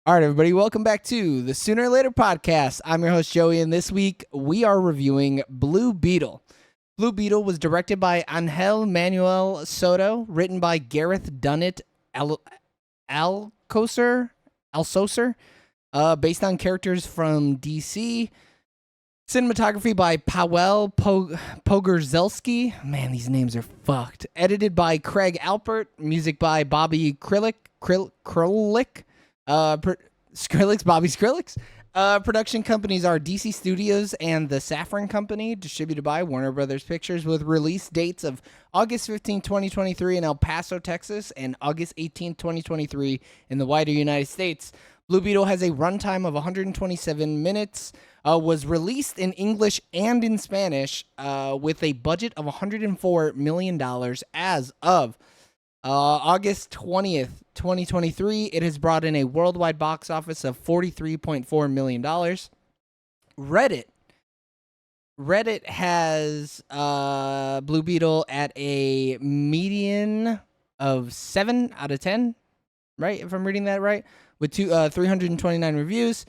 All right, everybody, welcome back to the Sooner or Later podcast. I'm your host, Joey, and this week we are reviewing Blue Beetle. Blue Beetle was directed by Angel Manuel Soto, written by Gareth Dunnett Alcocer, based on characters from DC. Cinematography by Paweł Pogorzelski. Man, these names are fucked. Edited by Craig Alpert. Music by Bobby Skrillex. Bobby Skrillex. Production companies are DC Studios and the Safran Company, distributed by Warner Brothers Pictures, with release dates of August 15, 2023 in El Paso, Texas, and August 18, 2023 in the wider United States. Blue Beetle has a runtime of 127 minutes, was released in English and in Spanish, with a budget of $104 million as of August 20th, 2023. It has brought in a worldwide box office of $43.4 million. Reddit has Blue Beetle at a median of 7 out of 10, right? If I'm reading that right, with 329 reviews.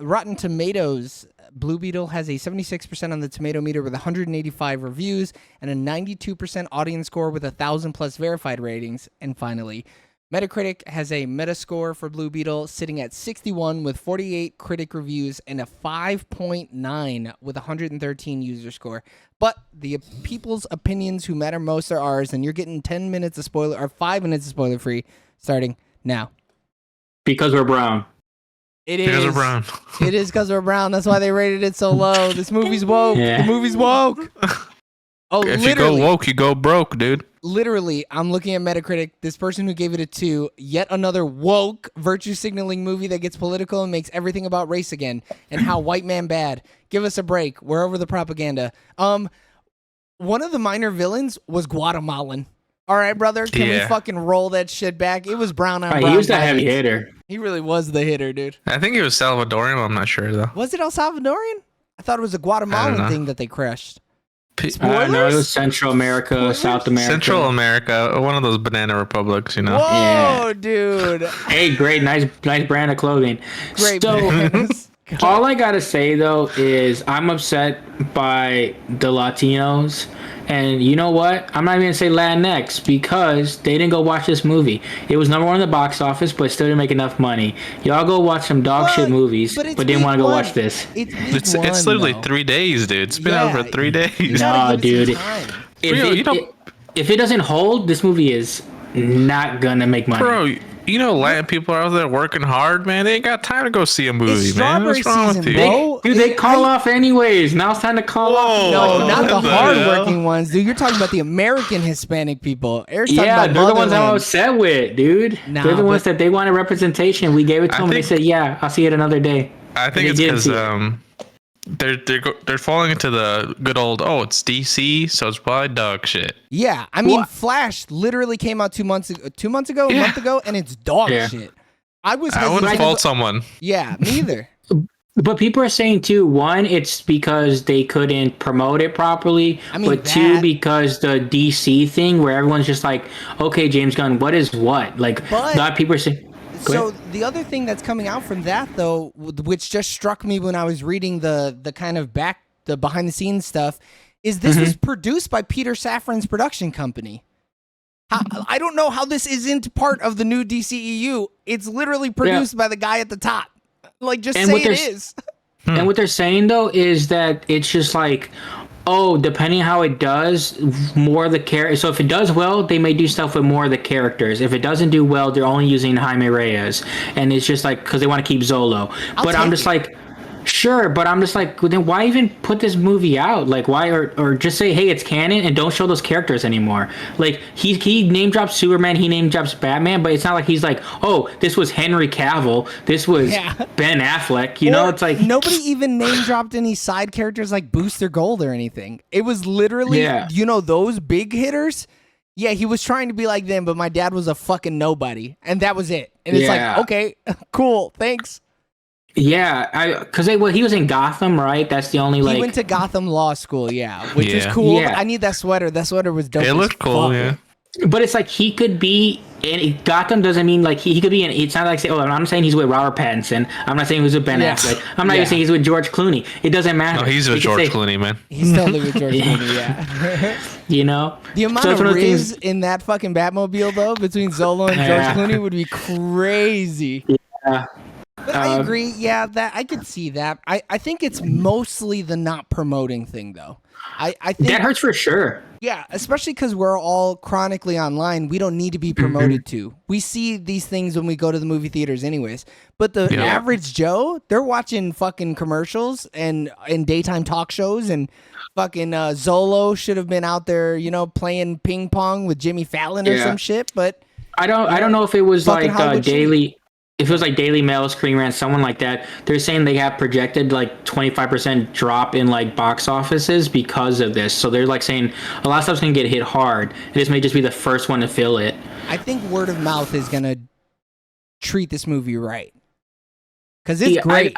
Rotten Tomatoes, Blue Beetle has a 76% on the tomato meter with 185 reviews and a 92% audience score with 1,000 plus verified ratings. And finally, Metacritic has a Metascore for Blue Beetle sitting at 61 with 48 critic reviews and a 5.9 with 113 user score. But the people's opinions who matter most are ours, and you're getting 5 minutes of spoiler free starting now. Because we're brown. It is because we're brown. It is because we're brown. That's why they rated it so low. This movie's woke. Yeah. The movie's woke. Oh, If literally, you go woke, you go broke, dude. literally, I'm looking at Metacritic. This person who gave it a 2, yet another woke virtue signaling movie that gets political and makes everything about race again and how white man bad. Give us a break. We're over the propaganda. One of the minor villains was Guatemalan. All right, brother. Can we fucking roll that shit back? It was brown on brown. He was a heavy hitter. He really was the hitter, dude. I think it was Salvadorian. I'm not sure though. Was it El Salvadorian? I thought it was a Guatemalan thing that they crushed. No, it was Central America, Spoilers? South America. Central America, one of those banana republics, you know. Whoa, dude. Hey, great, nice brand of clothing. Great. So, bananas. all I gotta say though is I'm upset by the Latinos, and you know what? I'm not even gonna say Latinx because they didn't go watch this movie. It was number 1 in the box office, but still didn't make enough money. y'all go watch some dog shit movies, but didn't want to go watch this. It's literally 3 days, dude. It's been out for 3 days. No, dude. If it doesn't hold, this movie is not gonna make money. Bro, you know Latin people are out there working hard, man. They ain't got time to go see a movie, It's man. What's strawberry wrong with season, you? bro. They call off anyways. Now it's time to call off. No, not the what the hardworking ones, dude. You're talking about the American Hispanic people. Eric's talking Yeah, about they're the ones I'm motherland. upset with, dude. Nah, they're the ones but- that they wanted representation. We gave it to them. And they think- said, "Yeah, I'll see it another day." I think And it's they didn't because see it. they're falling into the good old it's DC, so it's probably dog shit. Yeah, I mean, What? Flash literally came out 2 months ago, a month ago, and it's dog Yeah. shit. I was I wouldn't hesitant fault to- someone. Yeah, me either. But people are saying too, one, it's because they couldn't promote it properly. I mean, but two, that- because the DC thing where everyone's just like, okay, James Gunn, what is what? Like, But- a lot of people are saying. Go So ahead. the other thing that's coming out from that, though, which just struck me when I was reading the kind of the behind the scenes stuff, is this was produced by Peter Safran's production company. I don't know how this isn't part of the new DCEU. It's literally produced by the guy at the top. Like, just And say what it they're- is. And what they're saying though is that it's just like, oh, depending how it does, more of the characters. So if it does well, they may do stuff with more of the characters. If it doesn't do well, they're only using Jaime Reyes, and it's just like because they want to keep Zolo. But I'm take just it. like, sure. But I'm just like, well, then why even put this movie out? Like, why or just say, hey, it's canon, and don't show those characters anymore. Like he name drops Superman, he name drops Batman, but it's not like he's like, oh, this was Henry Cavill, this was Ben Affleck. You know, Or it's like nobody even name dropped any side characters like Booster Gold or anything. It was literally, those big hitters. Yeah, he was trying to be like them, but my dad was a fucking nobody, and that was it. And it's like, okay, cool, thanks. Yeah, because he was in Gotham, right? That's the only He went to Gotham Law School, which is Yeah. cool. Yeah. I need that sweater. That sweater was dope. It as looked cool, fuck. yeah. But it's like he could be in Gotham doesn't mean like he could be in. It's not like say, oh, I'm saying he's with Robert Pattinson. I'm not saying he's with Ben Yeah. Affleck. I'm not Yeah. even saying he's with George Clooney. It doesn't matter. No, he's You with could George say- Clooney, man. He's totally with George Clooney, yeah. You know, The amount So it's of one of those riz in that fucking Batmobile, though, between Zolo and George Yeah. Clooney would be crazy. Yeah. But I agree. Yeah, that I could see that. I think it's mostly the not promoting thing, though. I think That hurts for sure. yeah, especially because we're all chronically online. We don't need to be Mm-hmm. promoted to. We see these things when we go to the movie theaters, anyways. But the Yeah. average Joe, they're watching fucking commercials and daytime talk shows, and fucking Zolo should have been out there, playing ping pong with Jimmy Fallon or Yeah. some shit. But I don't know if it was Fucking like Hollywood shit. daily. If it was like Daily Mail, Screen Rant, someone like that, they're saying they have projected like 25% drop in like box offices because of this. So they're like saying a lot of stuff's gonna get hit hard. And this may just be the first one to fill it. I think word of mouth is gonna treat this movie right, because it's Yeah, great.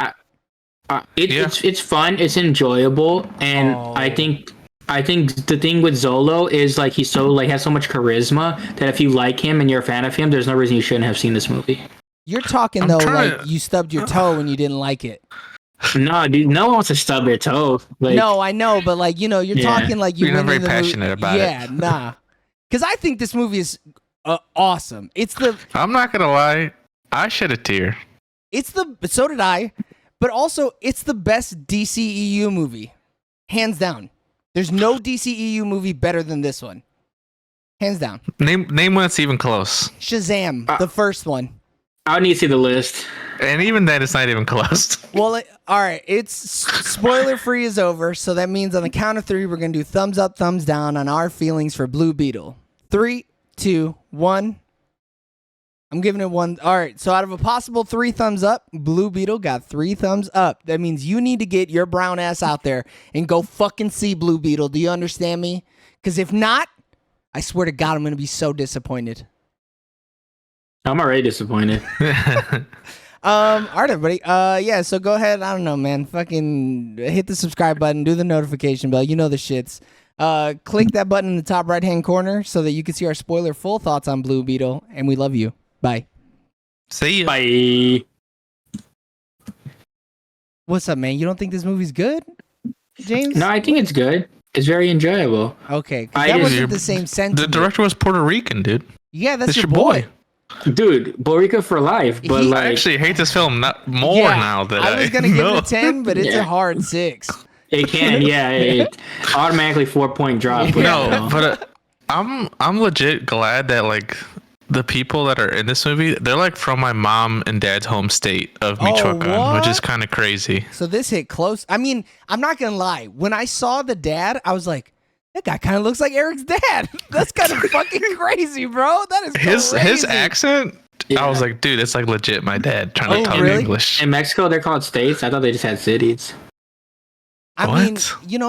It's fun, it's enjoyable, and Oh. I think the thing with Zolo is like he's so like has so much charisma that if you like him and you're a fan of him, there's no reason you shouldn't have seen this movie. You're talking I'm though trying like to- you stubbed your toe and you didn't like it. No, dude, no one wants to stub their toe. Like, No, I know, but like you're Yeah. talking like you You're not went very into the passionate about it. Yeah, nah. Because I think this movie is awesome. It's the I'm not gonna lie. I shed a tear. so did I, but also it's the best DCEU movie, hands down. There's no DCEU movie better than this one, hands down. Name one that's even close. Shazam, the first one. I would need to see the list. And even then, it's not even close. Well, all right. It's spoiler free is over, so that means on the count of 3, we're gonna do thumbs up, thumbs down on our feelings for Blue Beetle. 3, 2, 1. I'm giving it 1. All right. So out of a possible 3 thumbs up, Blue Beetle got 3 thumbs up. That means you need to get your brown ass out there and go fucking see Blue Beetle. Do you understand me? Because if not, I swear to God, I'm gonna be so disappointed. I'm already disappointed. All right, everybody. Yeah, so go ahead. I don't know, man. Fucking hit the subscribe button, do the notification bell. You know the shits. Click that button in the top right-hand corner so that you can see our spoiler full thoughts on Blue Beetle, and we love you. Bye. See ya. Bye. What's up, man? You don't think this movie's good, James? No, I think it's good. It's very enjoyable. Okay, 'cause I that just- wasn't the same The sentiment. director was Puerto Rican, dude. Yeah, that's It's your your boy. boy. Dude, Borica for life. But He- I like, actually hate this film not more Yeah, now that I was gonna give know. it a 10, but it's Yeah. a hard 6. it can, yeah, it automatically 4-point drop. Yeah. No, but I'm legit glad that like the people that are in this movie, they're like from my mom and dad's home state of Michoacan, which is what? kind of crazy. So this hit close. I mean, I'm not gonna lie. When I saw the dad, I was like, that guy kind of looks like Eric's dad. That's kind of fucking crazy, bro. That is His crazy. accent, I Yeah. was like, dude, it's like legit my dad trying Oh, to talk really? English. In Mexico, they're called states. I thought they just had cities. I What? mean,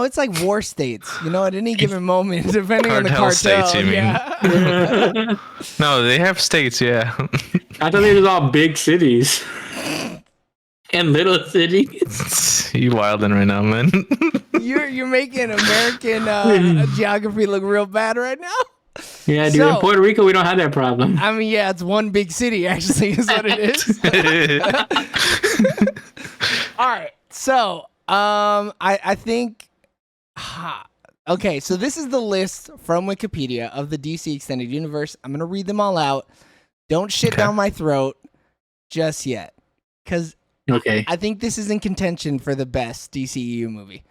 it's like war states. At any given moment, depending on the Cartel cartel. states, you mean? Yeah. No, they have states, yeah. I thought they were all big cities and little cities. You wilding right now, man. you're making American geography look real bad right now. Yeah, dude. So- In Puerto Rico, we don't have that problem. I mean, yeah, it's one big city actually is what it is. All right. So, I think okay, so this is the list from Wikipedia of the DC Extended Universe. I'm going to read them all out. Don't shit Okay. down my throat just yet, cuz Okay. I think this is in contention for the best DCEU movie.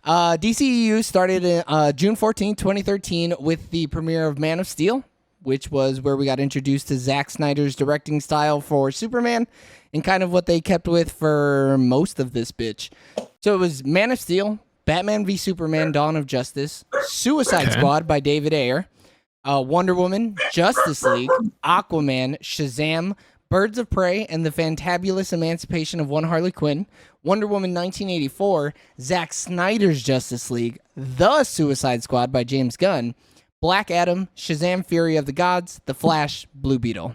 DCEU started June 14, 2013 with the premiere of Man of Steel, which was where we got introduced to Zack Snyder's directing style for Superman and kind of what they kept with for most of this bitch. So it was Man of Steel, Batman v Superman: Dawn of Justice, Suicide Okay. Squad by David Ayer, Wonder Woman, Justice League, Aquaman, Shazam, Birds of Prey, and the Fantabulous Emancipation of One Harley Quinn, Wonder Woman 1984, Zack Snyder's Justice League, The Suicide Squad by James Gunn, Black Adam, Shazam Fury of the Gods, The Flash, Blue Beetle.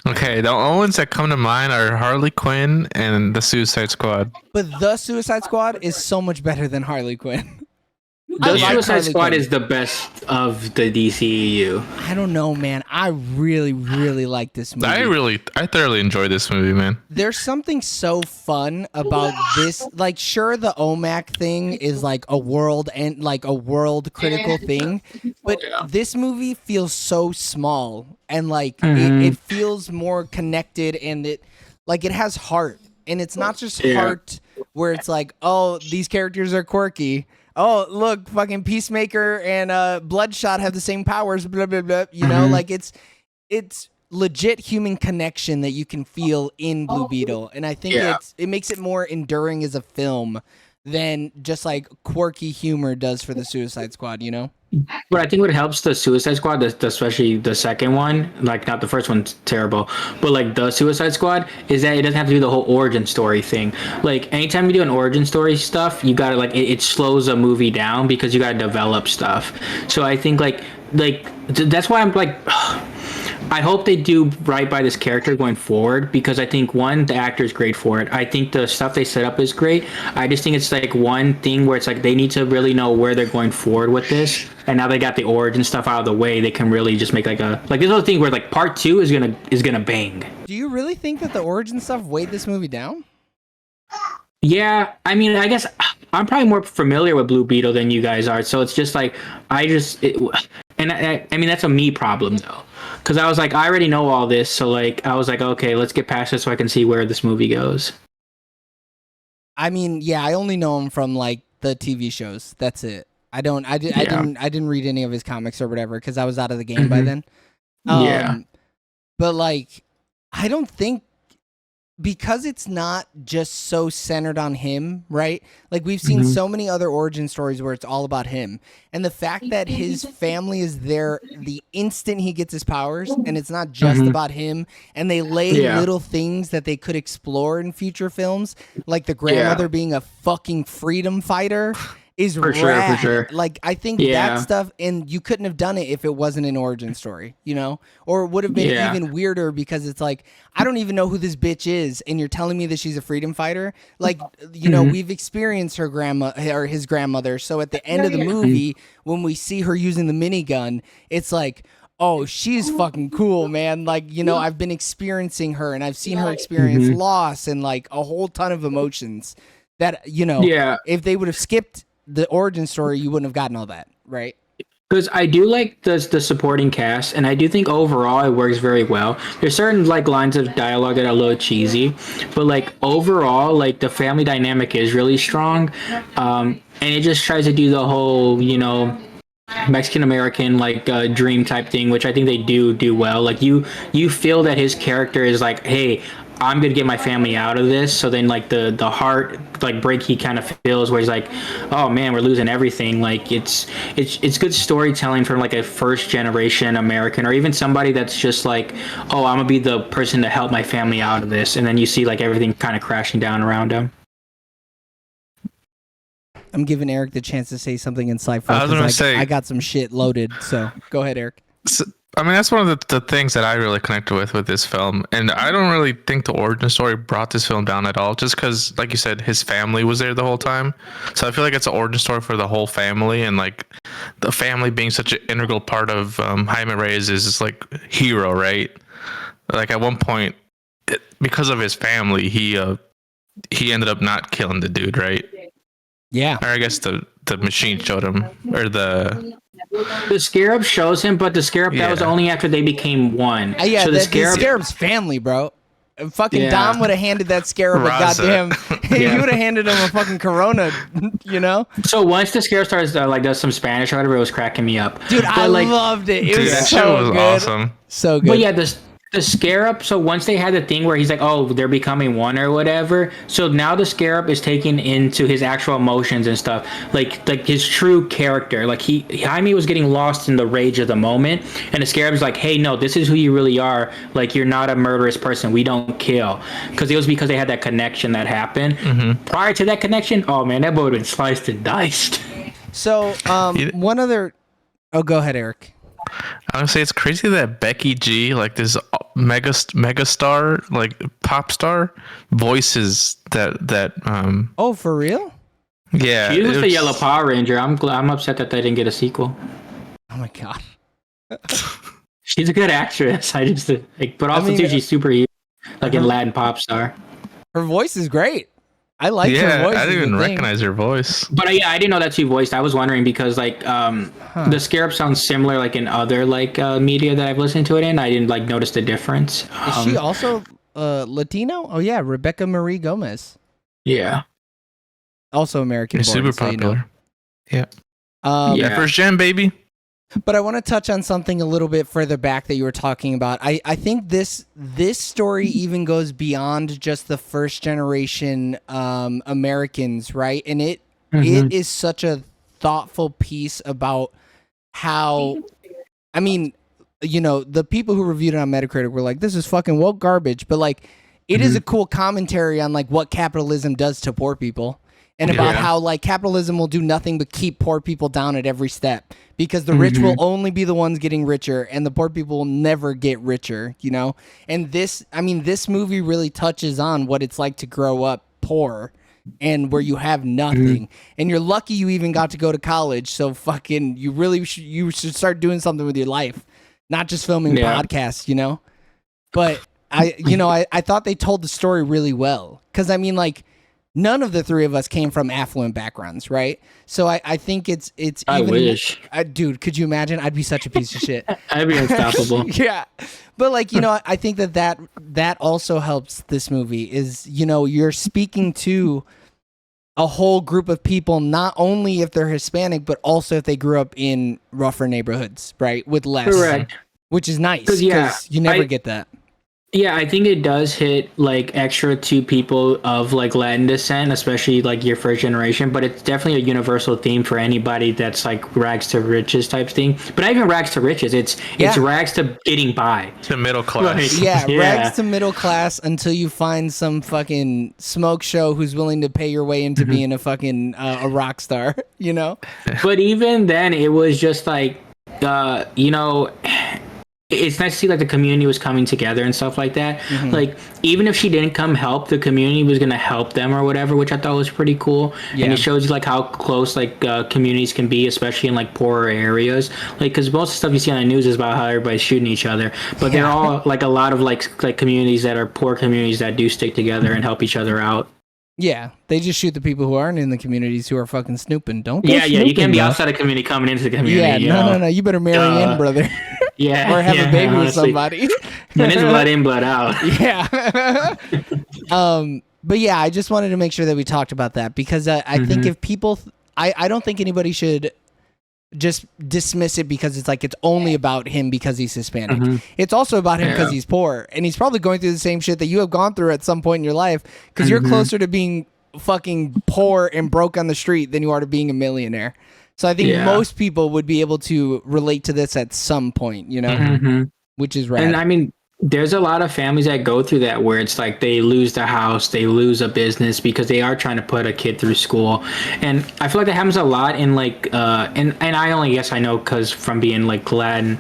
Okay, the only ones that come to mind are Harley Quinn and the Suicide Squad. But The Suicide Squad is so much better than Harley Quinn. I The like Suicide Harley Squad Quinn. is the best of the DCEU. I don't know, man. I really, really like this movie. I thoroughly enjoyed this movie, man. There's something so fun about this. Like, sure, the OMAC thing is like a world and like a world critical thing, but this movie feels so small and like it feels more connected and it has heart. And it's not just heart where it's like, oh, these characters are quirky. Oh, look, fucking Peacemaker and Bloodshot have the same powers, blah, blah, blah. You know, like it's legit human connection that you can feel in Blue Beetle. And I think it makes it more enduring as a film than just like quirky humor does for the Suicide Squad, you know? But I think what helps the Suicide Squad, especially the second one, like not the first one's terrible, but like the Suicide Squad, is that it doesn't have to do the whole origin story thing. Like anytime you do an origin story stuff, you gotta like it slows a movie down because you gotta develop stuff. So I think that's why I'm like. I hope they do right by this character going forward because I think one, the actor is great for it. I think the stuff they set up is great. I just think it's like one thing where it's like they need to really know where they're going forward with this. And now they got the origin stuff out of the way, they can really just make like this other thing where like part 2 is gonna bang. Do you really think that the origin stuff weighed this movie down? Yeah, I mean, I guess I'm probably more familiar with Blue Beetle than you guys are, so it's just like I mean that's a me problem though, because I was like I already know all this, so like I was like okay, let's get past this so I can see where this movie goes. I mean, yeah, I only know him from like the TV shows. That's it. I didn't read any of his comics or whatever because I was out of the game by then. But like, I don't think because it's not just so centered on him, right? Like we've seen so many other origin stories where it's all about him. And the fact that his family is there the instant he gets his powers and it's not just about him and they lay little things that they could explore in future films, like the grandmother being a fucking freedom fighter is For rad. sure. Like I think that stuff, and you couldn't have done it if it wasn't an origin story, you know, or it would have been even weirder because it's like I don't even know who this bitch is, and you're telling me that she's a freedom fighter. Like you know, we've experienced her grandma or his grandmother, so at the end of the movie, when we see her using the minigun, it's like. Oh, she's fucking cool, man. Like, you know, I've been experiencing her and I've seen her experience loss and like a whole ton of emotions that, you know, if they would have skipped the origin story, you wouldn't have gotten all that, right? Because I do like the supporting cast, and I do think overall it works very well. There's certain like lines of dialogue that are a little cheesy, but like overall, like the family dynamic is really strong, and it just tries to do the whole, you know, Mexican American like dream type thing, which I think they do well. Like you feel that his character is like, hey, I'm gonna get my family out of this. So then like the heart like break he kind of feels where he's like, oh man, we're losing everything. Like it's good storytelling for like a first generation American or even somebody that's just like, oh, I'm gonna be the person to help my family out of this, and then you see like everything kind of crashing down around him. I'm giving Eric the chance to say something insightful. I was gonna say I got some shit loaded. So go ahead, Eric. So, I mean, that's one of the things that I really connected with this film. And I don't really think the origin story brought this film down at all, just because, like you said, his family was there the whole time. So I feel like it's an origin story for the whole family. And, like, the family being such an integral part of Jaime Reyes' like, hero, right? Like, at one point, because of his family, he ended up not killing the dude, right? Yeah. Or I guess the machine showed him, or the Scarab shows him, but the Scarab that was only after they became one. Yeah, so the Scarab's family, bro. Fucking Dom would have handed that Scarab a goddamn. He would have handed him a fucking Corona, you know. So once the Scarab starts like does some Spanish or whatever, it was cracking me up. Dude, I loved it. It was so good. Awesome. So good. But yeah, the Scarab, so once they had the thing where he's like, oh, they're becoming one or whatever, so now the Scarab is taken into his actual emotions and stuff, like his true character. Like Jaime was getting lost in the rage of the moment, and the Scarab's like, hey, no, this is who you really are. Like, you're not a murderous person. We don't kill. Because it was because they had that connection that happened. Prior to that connection, oh man, that boy would have been sliced and diced. So, one other... Oh, go ahead, Eric. I would say it's crazy that Becky G, like this mega star, like pop star, voices that. Oh, for real? Yeah, She was the it's- Yellow Power Ranger. I'm upset that they didn't get a sequel. Oh my god. She's a good actress. I just like, but also mean, too, she's super like in her- Latin pop star. Her voice is great. I liked her Yeah, voice. I is didn't the even thing. recognize her voice. But yeah, I didn't know that she voiced. I was wondering because like the Scarab sounds similar like in other like media that I've listened to it in. I didn't like notice the difference. Is she also Latino? Oh yeah, Rebecca Marie Gomez, Yeah. also American It's born. super so you popular. know. Yeah. Um, Yeah. First gen, baby. But I want to touch on something a little bit further back that you were talking about. I think this story even goes beyond just the first generation Americans, right? And it is such a thoughtful piece about how, I mean, you know, the people who reviewed it on Metacritic were like, this is fucking woke garbage. But like, it is a cool commentary on like what capitalism does to poor people. And about how like capitalism will do nothing but keep poor people down at every step because the rich will only be the ones getting richer and the poor people will never get richer, you know? And this, I mean, this movie really touches on what it's like to grow up poor and where you have nothing. And you're lucky you even got to go to college. So fucking, you should start doing something with your life, not just filming podcasts, you know? But I thought they told the story really well. Cause I mean, like, none of the three of us came from affluent backgrounds, right? So I think it's I even. wish. Dude, could you imagine? I'd be such a piece of shit. I'd be unstoppable. Yeah, but like you know, I think that also helps this movie. Is you know you're speaking to a whole group of people, not only if they're Hispanic, but also if they grew up in rougher neighborhoods, right, with less, Correct. which is nice 'Cause, yeah, because you never get that. Yeah, I think it does hit like extra to people of like Latin descent, especially like your first generation. But it's definitely a universal theme for anybody that's like rags to riches type thing. But not even rags to riches. It's rags to getting by. To middle class. Like, Yeah, Yeah. rags to middle class until you find some fucking smoke show who's willing to pay your way into being a fucking a rock star, you know? But even then, it was just like, you know, it's nice to see like the community was coming together and stuff like that. Like even if she didn't come help, the community was gonna help them or whatever, which I thought was pretty cool. Yeah. And it shows you like how close like communities can be, especially in like poorer areas. Like because most of the stuff you see on the news is about how everybody's shooting each other, but there are all like a lot of like communities that are poor communities that do stick together and help each other out. Yeah, they just shoot the people who aren't in the communities who are fucking snooping. Don't go Yeah, you snooping, can't be bro. outside the community coming into the community. Yeah, you no, know? you better marry in, brother, Yeah, or have a baby with honestly. somebody. When it's blood in, blood out. Yeah. But yeah, I just wanted to make sure that we talked about that because I think if people, I don't think anybody should just dismiss it because it's like it's only about him because he's Hispanic. It's also about him because he's poor and he's probably going through the same shit that you have gone through at some point in your life because you're closer to being fucking poor and broke on the street than you are to being a millionaire. So I think most people would be able to relate to this at some point, you know, which is rad. And I mean, there's a lot of families that go through that where it's like they lose the house, they lose a business because they are trying to put a kid through school. And I feel like that happens a lot in like and I only guess I know because from being like Latin,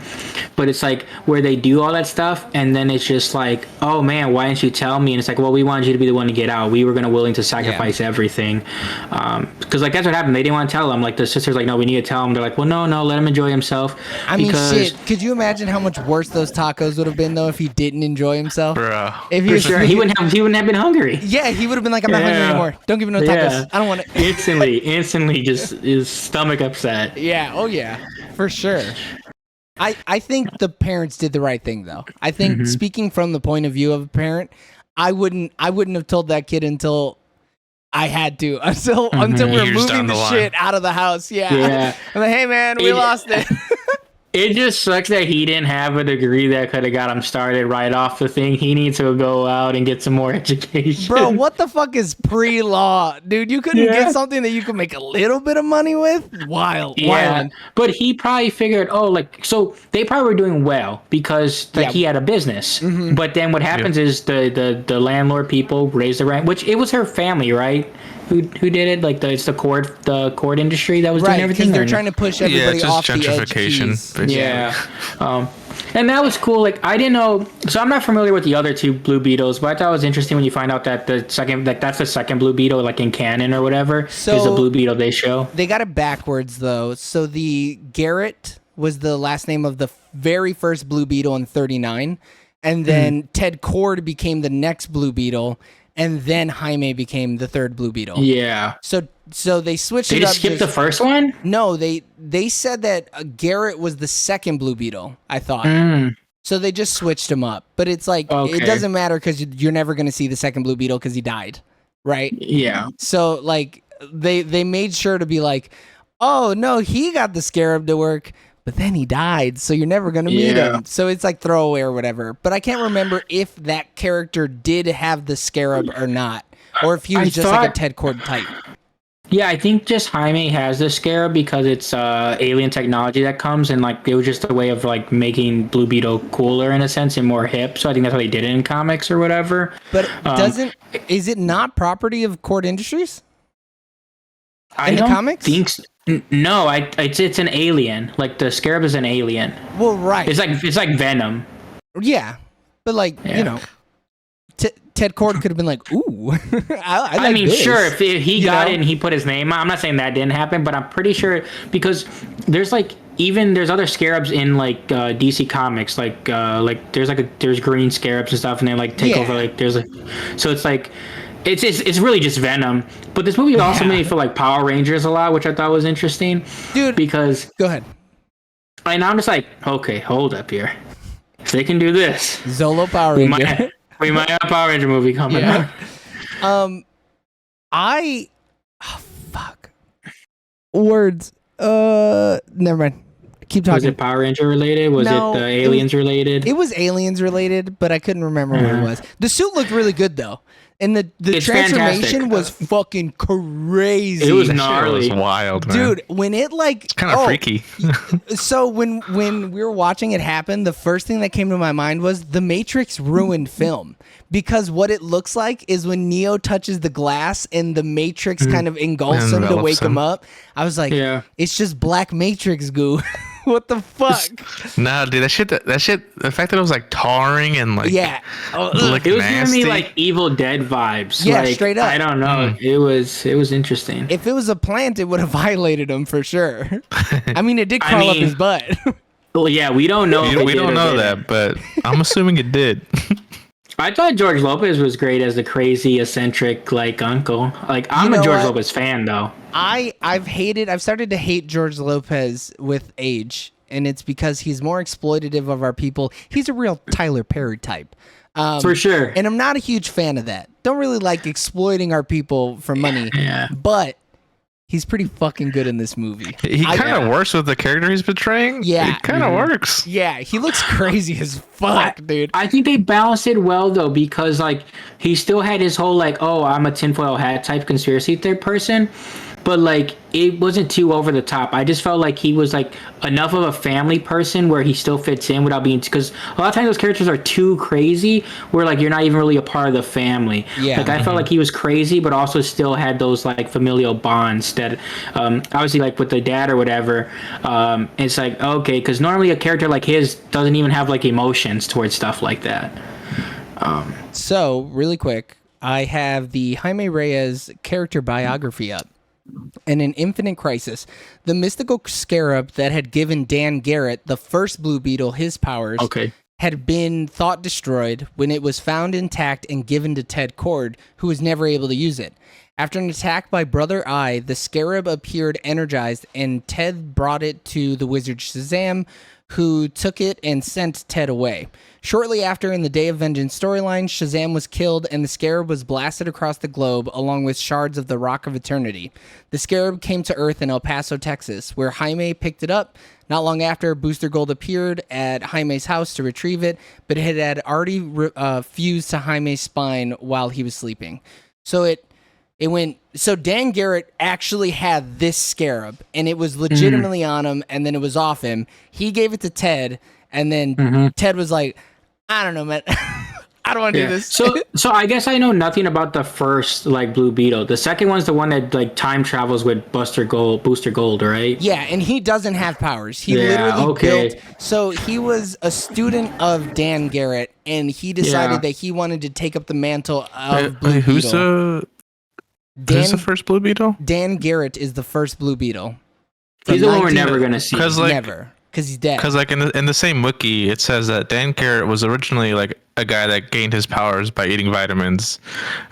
but it's like where they do all that stuff and then it's just like, oh man, why didn't you tell me? And it's like, well, we wanted you to be the one to get out. We were willing to sacrifice everything. Because like that's what happened. They didn't want to tell him. Like the sister's like, no, we need to tell him. They're like, well, no, let him enjoy himself. I mean, shit. Could you imagine how much worse those tacos would have been though if he didn't enjoy himself? Bro. If he For was, sure, he wouldn't have been hungry. Yeah, he would have been like, I'm not hungry anymore. Don't give me no tacos. I don't want it. Instantly, just his stomach upset. Yeah. Oh yeah, for sure. I think the parents did the right thing though. I think speaking from the point of view of a parent, I wouldn't have told that kid until I had to until we were Years moving down the the line. shit out of the house. Yeah. Yeah. I'm like, hey man, we lost it. It just sucks that he didn't have a degree that could have got him started right off the thing. He needs to go out and get some more education. Bro, what the fuck is pre-law? Dude, you couldn't get something that you could make a little bit of money with? Wild. But he probably figured, so they probably were doing well because he had a business. But then what happens is the landlord people raise the rent, which it was her family, right? who did it? Like it's the cord industry that was doing Right, everything. because they're or no? trying to push Yeah, everybody it's just off the edge gentrification, keys. basically. Yeah. And that was cool. Like I didn't know, so I'm not familiar with the other two Blue Beetles, but I thought it was interesting when you find out that that's the second Blue Beetle, like in canon or whatever, is the So- Blue Beetle they show. They got it backwards though. So the Garrett was the last name of the very first Blue Beetle in 39, and then Ted Cord became the next Blue Beetle, and then Jaime became the third Blue Beetle. Yeah. So they switched They it up. just skipped the first one. No, they said that Garrett was the second Blue Beetle. I thought. So they just switched him up, but it's like Okay. it doesn't matter because you're never going to see the second Blue Beetle because he died, right? Yeah. So like they made sure to be like, oh no, he got the Scarab to work, but then he died, so you're never gonna meet Yeah. him. So it's like throwaway or whatever. But I can't remember if that character did have the Scarab or not, or if he was just like a Ted Cord type. Yeah, I think just Jaime has the Scarab because it's alien technology that comes, and like it was just a way of like making Blue Beetle cooler in a sense and more hip. So I think that's how they did it in comics or whatever. But is it not property of Cord Industries? I In the don't comics? think so. No, it's an alien. Like the Scarab is an alien. Well, right. It's like Venom. Yeah, but like Yeah. you know, Ted Cord could have been like, "Ooh, I like I mean, this. sure, if he You got know? it and he put his name on, I'm not saying that didn't happen, but I'm pretty sure because there's like there's other scarabs in like DC comics, like there's green scarabs and stuff, and they like take Yeah. over like there's like so it's like it's really just Venom. But this movie also made me feel like Power Rangers a lot, which I thought was interesting, Dude, because Go ahead. and I'm just like, okay, hold up here, if they can do this, Zolo Power we Ranger. might have a Power Ranger movie coming Yeah. up. Fuck. Words. Never mind. Keep talking. Was it Power Ranger related? Was No, it aliens related? It was aliens related, but I couldn't remember what it was. The suit looked really good though, and the It's transformation fantastic. was fucking crazy. It was That shit gnarly. was wild, man. Dude, when it like Kind of freaky. So when we were watching it happen, the first thing that came to my mind was the Matrix ruined film. Because what it looks like is when Neo touches the glass and the Matrix kind of engulfs him to Envelops wake him him. up. I was like, Yeah. it's just black Matrix goo. What the fuck? Nah, dude, that shit. The fact that it was like tarring and like Yeah. Oh, look It was giving nasty. me like Evil Dead vibes. Yeah, like, straight up. I don't know. It was interesting. if it was a plant, it would have violated him for sure. I mean, it did I crawl up mean- his butt. Well, yeah, we don't know. if it we did don't or know didn't. that, but I'm assuming it did. I thought George Lopez was great as the crazy, eccentric like uncle. Like I'm You a know George what? Lopez fan though. I've started to hate George Lopez with age, and it's because he's more exploitative of our people. He's a real Tyler Perry type. For sure. And I'm not a huge fan of that. Don't really like exploiting our people for money. Yeah. But he's pretty fucking good in this movie. He kind of works with the character he's portraying. Yeah. It kind of works. Yeah, he looks crazy as fuck, dude. I think they balanced it well though, because like he still had his whole like, oh, I'm a tinfoil hat type conspiracy third person, but like it wasn't too over the top. I just felt like he was like enough of a family person where he still fits in without being, because a lot of times those characters are too crazy where like you're not even really a part of the family. Yeah. Like I felt like he was crazy, but also still had those like familial bonds that obviously like with the dad or whatever. It's like, okay, because normally a character like his doesn't even have like emotions towards stuff like that. So, really quick, I have the Jaime Reyes character biography up. And in Infinite Crisis, the mystical scarab that had given Dan Garrett, the first Blue Beetle, his powers, Okay. had been thought destroyed when it was found intact and given to Ted Cord, who was never able to use it. After an attack by Brother Eye, the scarab appeared energized, and Ted brought it to the wizard Shazam, who took it and sent Ted away. Shortly after, in the Day of Vengeance storyline, Shazam was killed and the Scarab was blasted across the globe along with shards of the Rock of Eternity. The Scarab came to Earth in El Paso, Texas, where Jaime picked it up. Not long after, Booster Gold appeared at Jaime's house to retrieve it, but it had already fused to Jaime's spine while he was sleeping. So it went. So Dan Garrett actually had this scarab, and it was legitimately on him, and then it was off him. He gave it to Ted, and then Ted was like, "I don't know, man. I don't want to do Yeah. this. So I guess I know nothing about the first like Blue Beetle. The second one's the one that like time travels with Booster Gold, right? Yeah, and he doesn't have powers. He Yeah, literally okay. built. So he was a student of Dan Garrett, and he decided Yeah. that he wanted to take up the mantle of Blue Wait, who's Beetle. who's the first Blue Beetle? Dan Garrett is the first Blue Beetle. He's the From one we're 19 never gonna see. Because like, Never, because he's dead. because like in the same wiki, it says that Dan Garrett was originally like a guy that gained his powers by eating vitamins,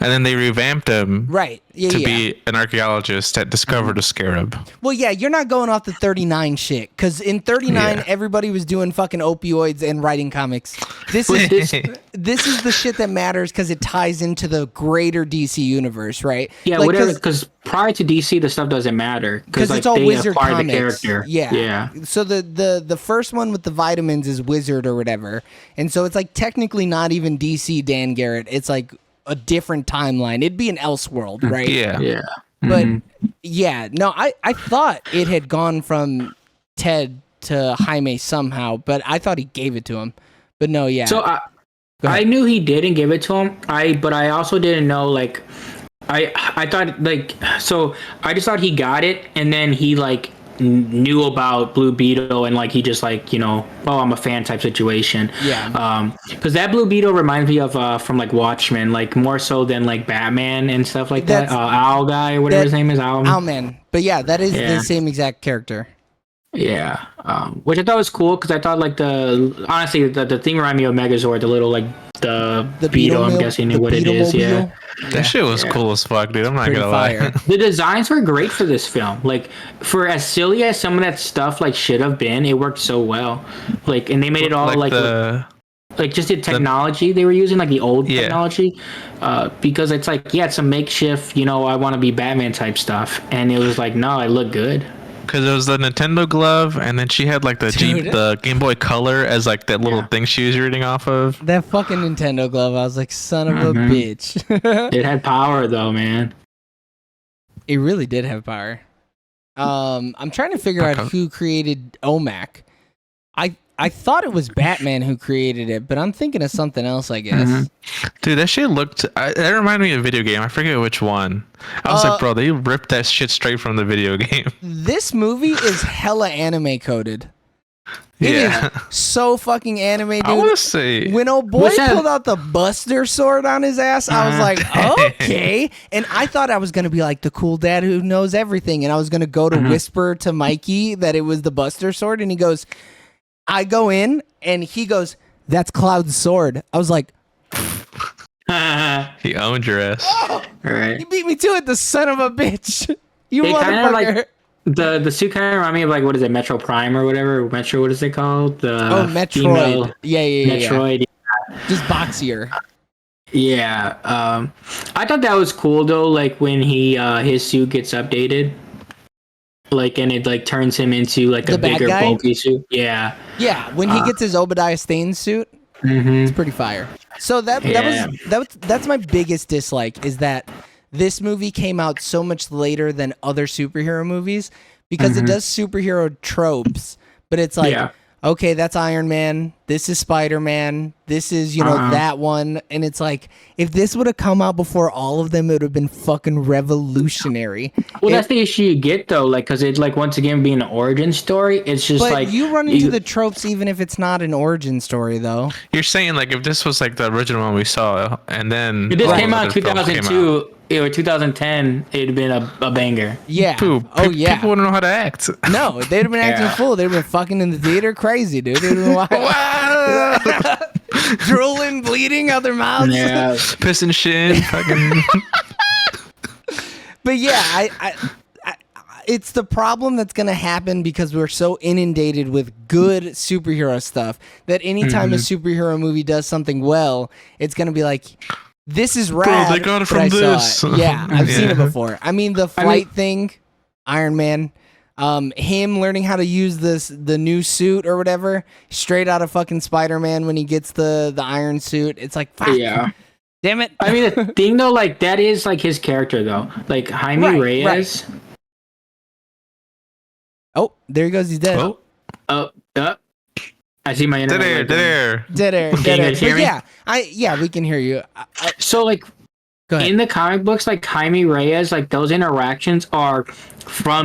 and then they revamped him Right. Yeah, to yeah. be an archaeologist that discovered a scarab. Well, yeah, you're not going off the 39 shit, because in 39, Yeah. everybody was doing fucking opioids and writing comics. This is this is the shit that matters because it ties into the greater DC universe, right? Yeah, Like, whatever. Because prior to DC, the stuff doesn't matter. Because like, it's all they Wizard acquired comics. the character. Yeah. Yeah. So the first one with the vitamins is Wizard or whatever, and so it's like technically not even DC Dan Garrett. It's like a different timeline. It'd be an Elseworld, right? Yeah. Yeah. But Mhm. yeah, no, I thought it had gone from Ted to Jaime somehow, but I thought he gave it to him. But no, yeah. So Go I ahead. knew he didn't give it to him. But I also didn't know like I thought like so I just thought he got it and then he like knew about Blue Beetle and like he just like oh I'm a fan type situation. Yeah. Because that Blue Beetle reminds me of from like Watchmen, like more so than like Batman and stuff like that. That's- Owl guy or whatever his name is. Owlman. But yeah, that is Yeah. the same exact character. Yeah, which I thought was cool because I thought like honestly the thing reminded me of Megazord, the little like the beetle. I'm guessing the what it is. Yeah, That shit was cool as fuck, dude. I'm not Pretty gonna fire. lie. the designs were great for this film. Like for as silly as some of that stuff like should have been, it worked so well. Like and they made it all like just the technology they were using, like the old technology, because it's like it's a makeshift. I want to be Batman type stuff, and it was like no, I look good. Because it was the Nintendo glove, and then she had like the Game Boy Color as like that little thing she was reading off of. That fucking Nintendo glove, I was like, son of a bitch. It had power though, man. It really did have power. I'm trying to figure out who created OMAC. I thought it was Batman who created it, but I'm thinking of something else, I guess. Dude, that shit looked. That reminded me of a video game. I forget which one. I was like, bro, they ripped that shit straight from the video game. This movie is hella anime coded. It Yeah. is so fucking anime, dude. I want to say. When old boy What's that? pulled out the Buster sword on his ass, I was like, okay. And I thought I was going to be like the cool dad who knows everything. And I was going to go to whisper to Mikey that it was the Buster sword. And he goes, I go in and he goes, that's Cloud's sword. I was like, He owned your ass. All right. he beat me to it, the son of a bitch. You They kind of motherfucker. like the suit kind of remind me of like what is it, Metro Prime or whatever. Metro, what is it called? The Metroid. female Yeah. Metroid. Just boxier. Yeah. I thought that was cool though. Like when he his suit gets updated, like and it like turns him into like The a bad bigger guy? bulky suit. Yeah. Yeah, when he gets his Obadiah Stane suit, Mm-hmm. it's pretty fire. So that's my biggest dislike is that this movie came out so much later than other superhero movies because it does superhero tropes, but it's like okay, that's Iron Man, this is Spider-Man, this is that one, and it's like if this would have come out before all of them, it would have been fucking revolutionary. Well, that's the issue you get though, like because it's like once again being an origin story, it's just But like you run into the tropes even if it's not an origin story, though. You're saying like if this was like the original one we saw, and then If this all came the out in other films came 2002 or 2010, it'd been a banger. Yeah. Poop. Oh yeah. People wouldn't know how to act. No, they'd have been acting Yeah. full. They'd have been fucking in the theater crazy, dude. They'd have been wild. Drooling, bleeding out their mouths. Yeah. Pissing shit. Fucking. But yeah, I it's the problem that's going to happen because we're so inundated with good superhero stuff that anytime a superhero movie does something well, it's going to be like, this is rad. they got it but I from saw this. it. Yeah, I've seen it Yeah. before. I mean, the flight thing, Iron Man, him learning how to use the new suit or whatever, straight out of fucking Spider-Man when he gets the iron suit. It's like, fuck, Yeah. damn it. I mean, the thing though, like that is like his character though. Like Jaime Right, Reyes. Oh, there he goes. He's dead. Oh, Oh, I see my internet. Dead air. Dead air. Can Dead you air. guys hear But me? yeah, we can hear you. So like Go ahead. in the comic books, like Jaime Reyes, like those interactions are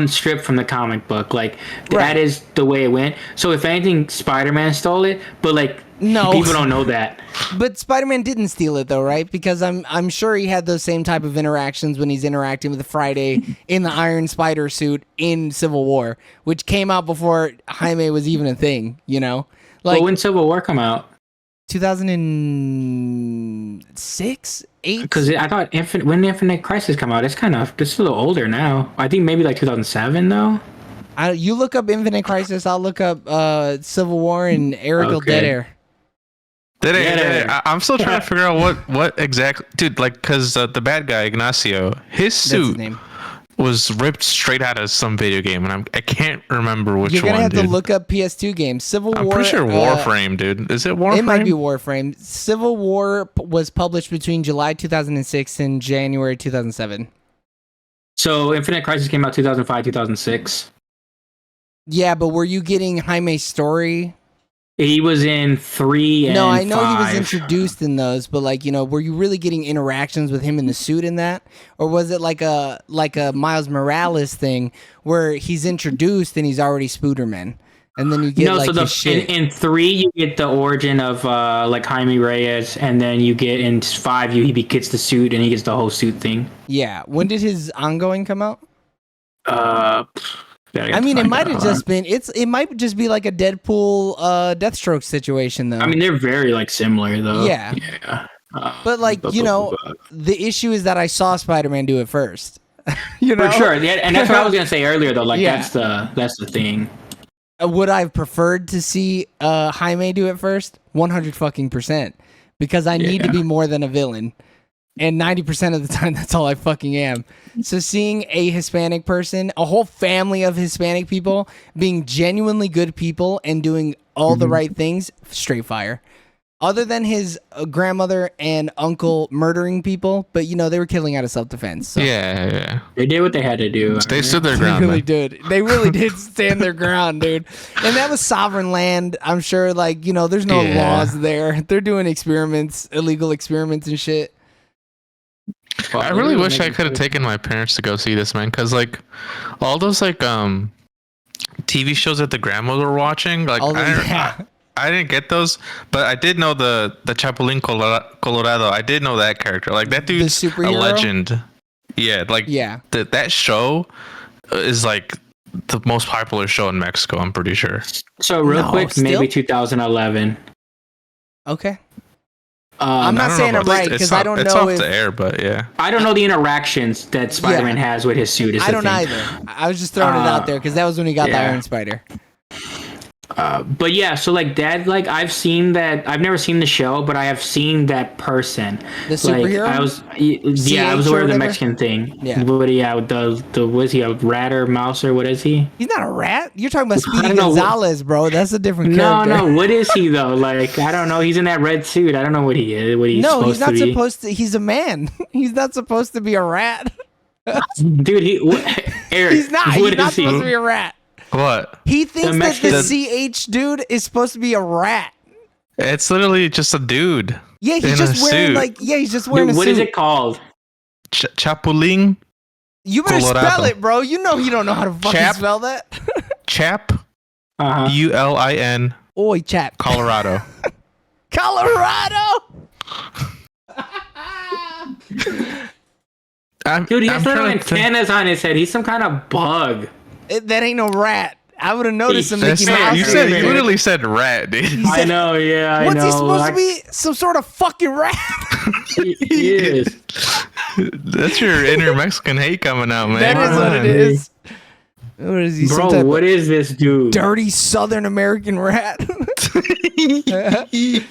stripped from the comic book. Like Right. that is the way it went. So if anything, Spider-Man stole it, but like No. people don't know that. But Spider-Man didn't steal it though, right? Because I'm sure he had those same type of interactions when he's interacting with Friday in the Iron Spider suit in Civil War, which came out before Jaime was even a thing, you know? But Like when Civil War come out, 2006, 8? because I thought when Infinite Crisis come out, it's a little older now. I think maybe like 2007 though. You look up Infinite Crisis, I'll look up Civil War and Eric Okay. Dead Air. Dead Dead air. air. I'm still trying to figure out what exactly, dude. Like, because the bad guy Ignacio, his That's his suit name. was ripped straight out of some video game, and I can't remember which You're gonna one, have dude. to look up PS2 games. Civil I'm War. pretty sure Warframe, dude. Is it Warframe? It might be Warframe. Civil War was published between July 2006 and January 2007. So Infinite Crisis came out 2005, 2006. Yeah, but were you getting Jaime's story? He was in 3 and No, I know he was 5. introduced in those, but like, you know, were you really getting interactions with him in the suit in that? Or was it like a Miles Morales thing where he's introduced and he's already Spooderman? And then you get like his shit. In 3 you get the origin of like Jaime Reyes, and then you get in 5 he gets the suit and he gets the whole suit thing. Yeah. When did his ongoing come out? I mean, it might have just been it might just be like a Deadpool Deathstroke situation though. I mean, they're very like similar though. Yeah. But like, you know, the issue is that I saw Spider-Man do it first. You know? for sure. Yeah, and that's what I was gonna say earlier though. Like Yeah. that's the thing. Would I have preferred to see Jaime do it first? 100% because I need to Yeah. be more than a villain. And 90% of the time, that's all I fucking am. So seeing a Hispanic person, a whole family of Hispanic people being genuinely good people and doing all the right things, straight fire. Other than his grandmother and uncle murdering people, but you know, they were killing out of self-defense. So. Yeah. They did what they had to do. They stood their They ground. really man. did. They really did stand their ground, dude. And that was sovereign land. I'm sure, like, you know, there's no Yeah. laws there. They're doing experiments, illegal experiments and shit. I really wish I could have taken my parents to go see this, man, because like all those like TV shows that the grandmas were watching, like I didn't get those, but I did know the Chapulín Colorado. I did know that character. Like that dude's a superhero? legend. Yeah, like Yeah. that show is like the most popular show in Mexico. I'm pretty sure. So real No, quick, still? maybe 2011. Okay. I'm not saying it right because I don't it's know off if the air, but yeah. I don't know the interactions that Spider-Man has with his suit. I don't either. I was just throwing it out there because that was when he got the yeah. Iron Spider. But yeah, so like that, like I've seen that. I've never seen the show, but I have seen that person. The superhero? Like, I was aware of the whatever? Mexican thing. Yeah. But yeah, the was he a rat or mouse or what is he? He's not a rat. You're talking about Speedy don't know what- Gonzalez, bro. That's a different No, character. no. What is he though? Like I don't know. He's in that red suit. I don't know what he is. What he's No, supposed he's not to be. supposed to. He's a man. He's not supposed to be a rat. Dude, Eric. He's not. What He's is not he? supposed to be a rat. What? He thinks that Mexican- the CH dude is supposed to be a rat. It's literally just a dude. Yeah, in he's a just wearing suit. he's just wearing Dude, a what suit. is it called? Chapulín You better Colorado. spell it, bro. You know you don't know how to fucking Chap- spell that. Chap Uh-huh. ULIN Oi, chap. Colorado. Colorado. Dude, he has little trying to think. antennas on his head. He's some kind of bug. That ain't no rat. I would have noticed some Mickey That's Mouse. You not- said in you there. literally said rat, dude. He I said- know, yeah, I know. What's he supposed to Like, be? Some sort of fucking rat? He is. That's your inner Mexican hate coming out, man. That is what it is. What is he? Some Bro, type what of is this dude? dirty Southern American rat? He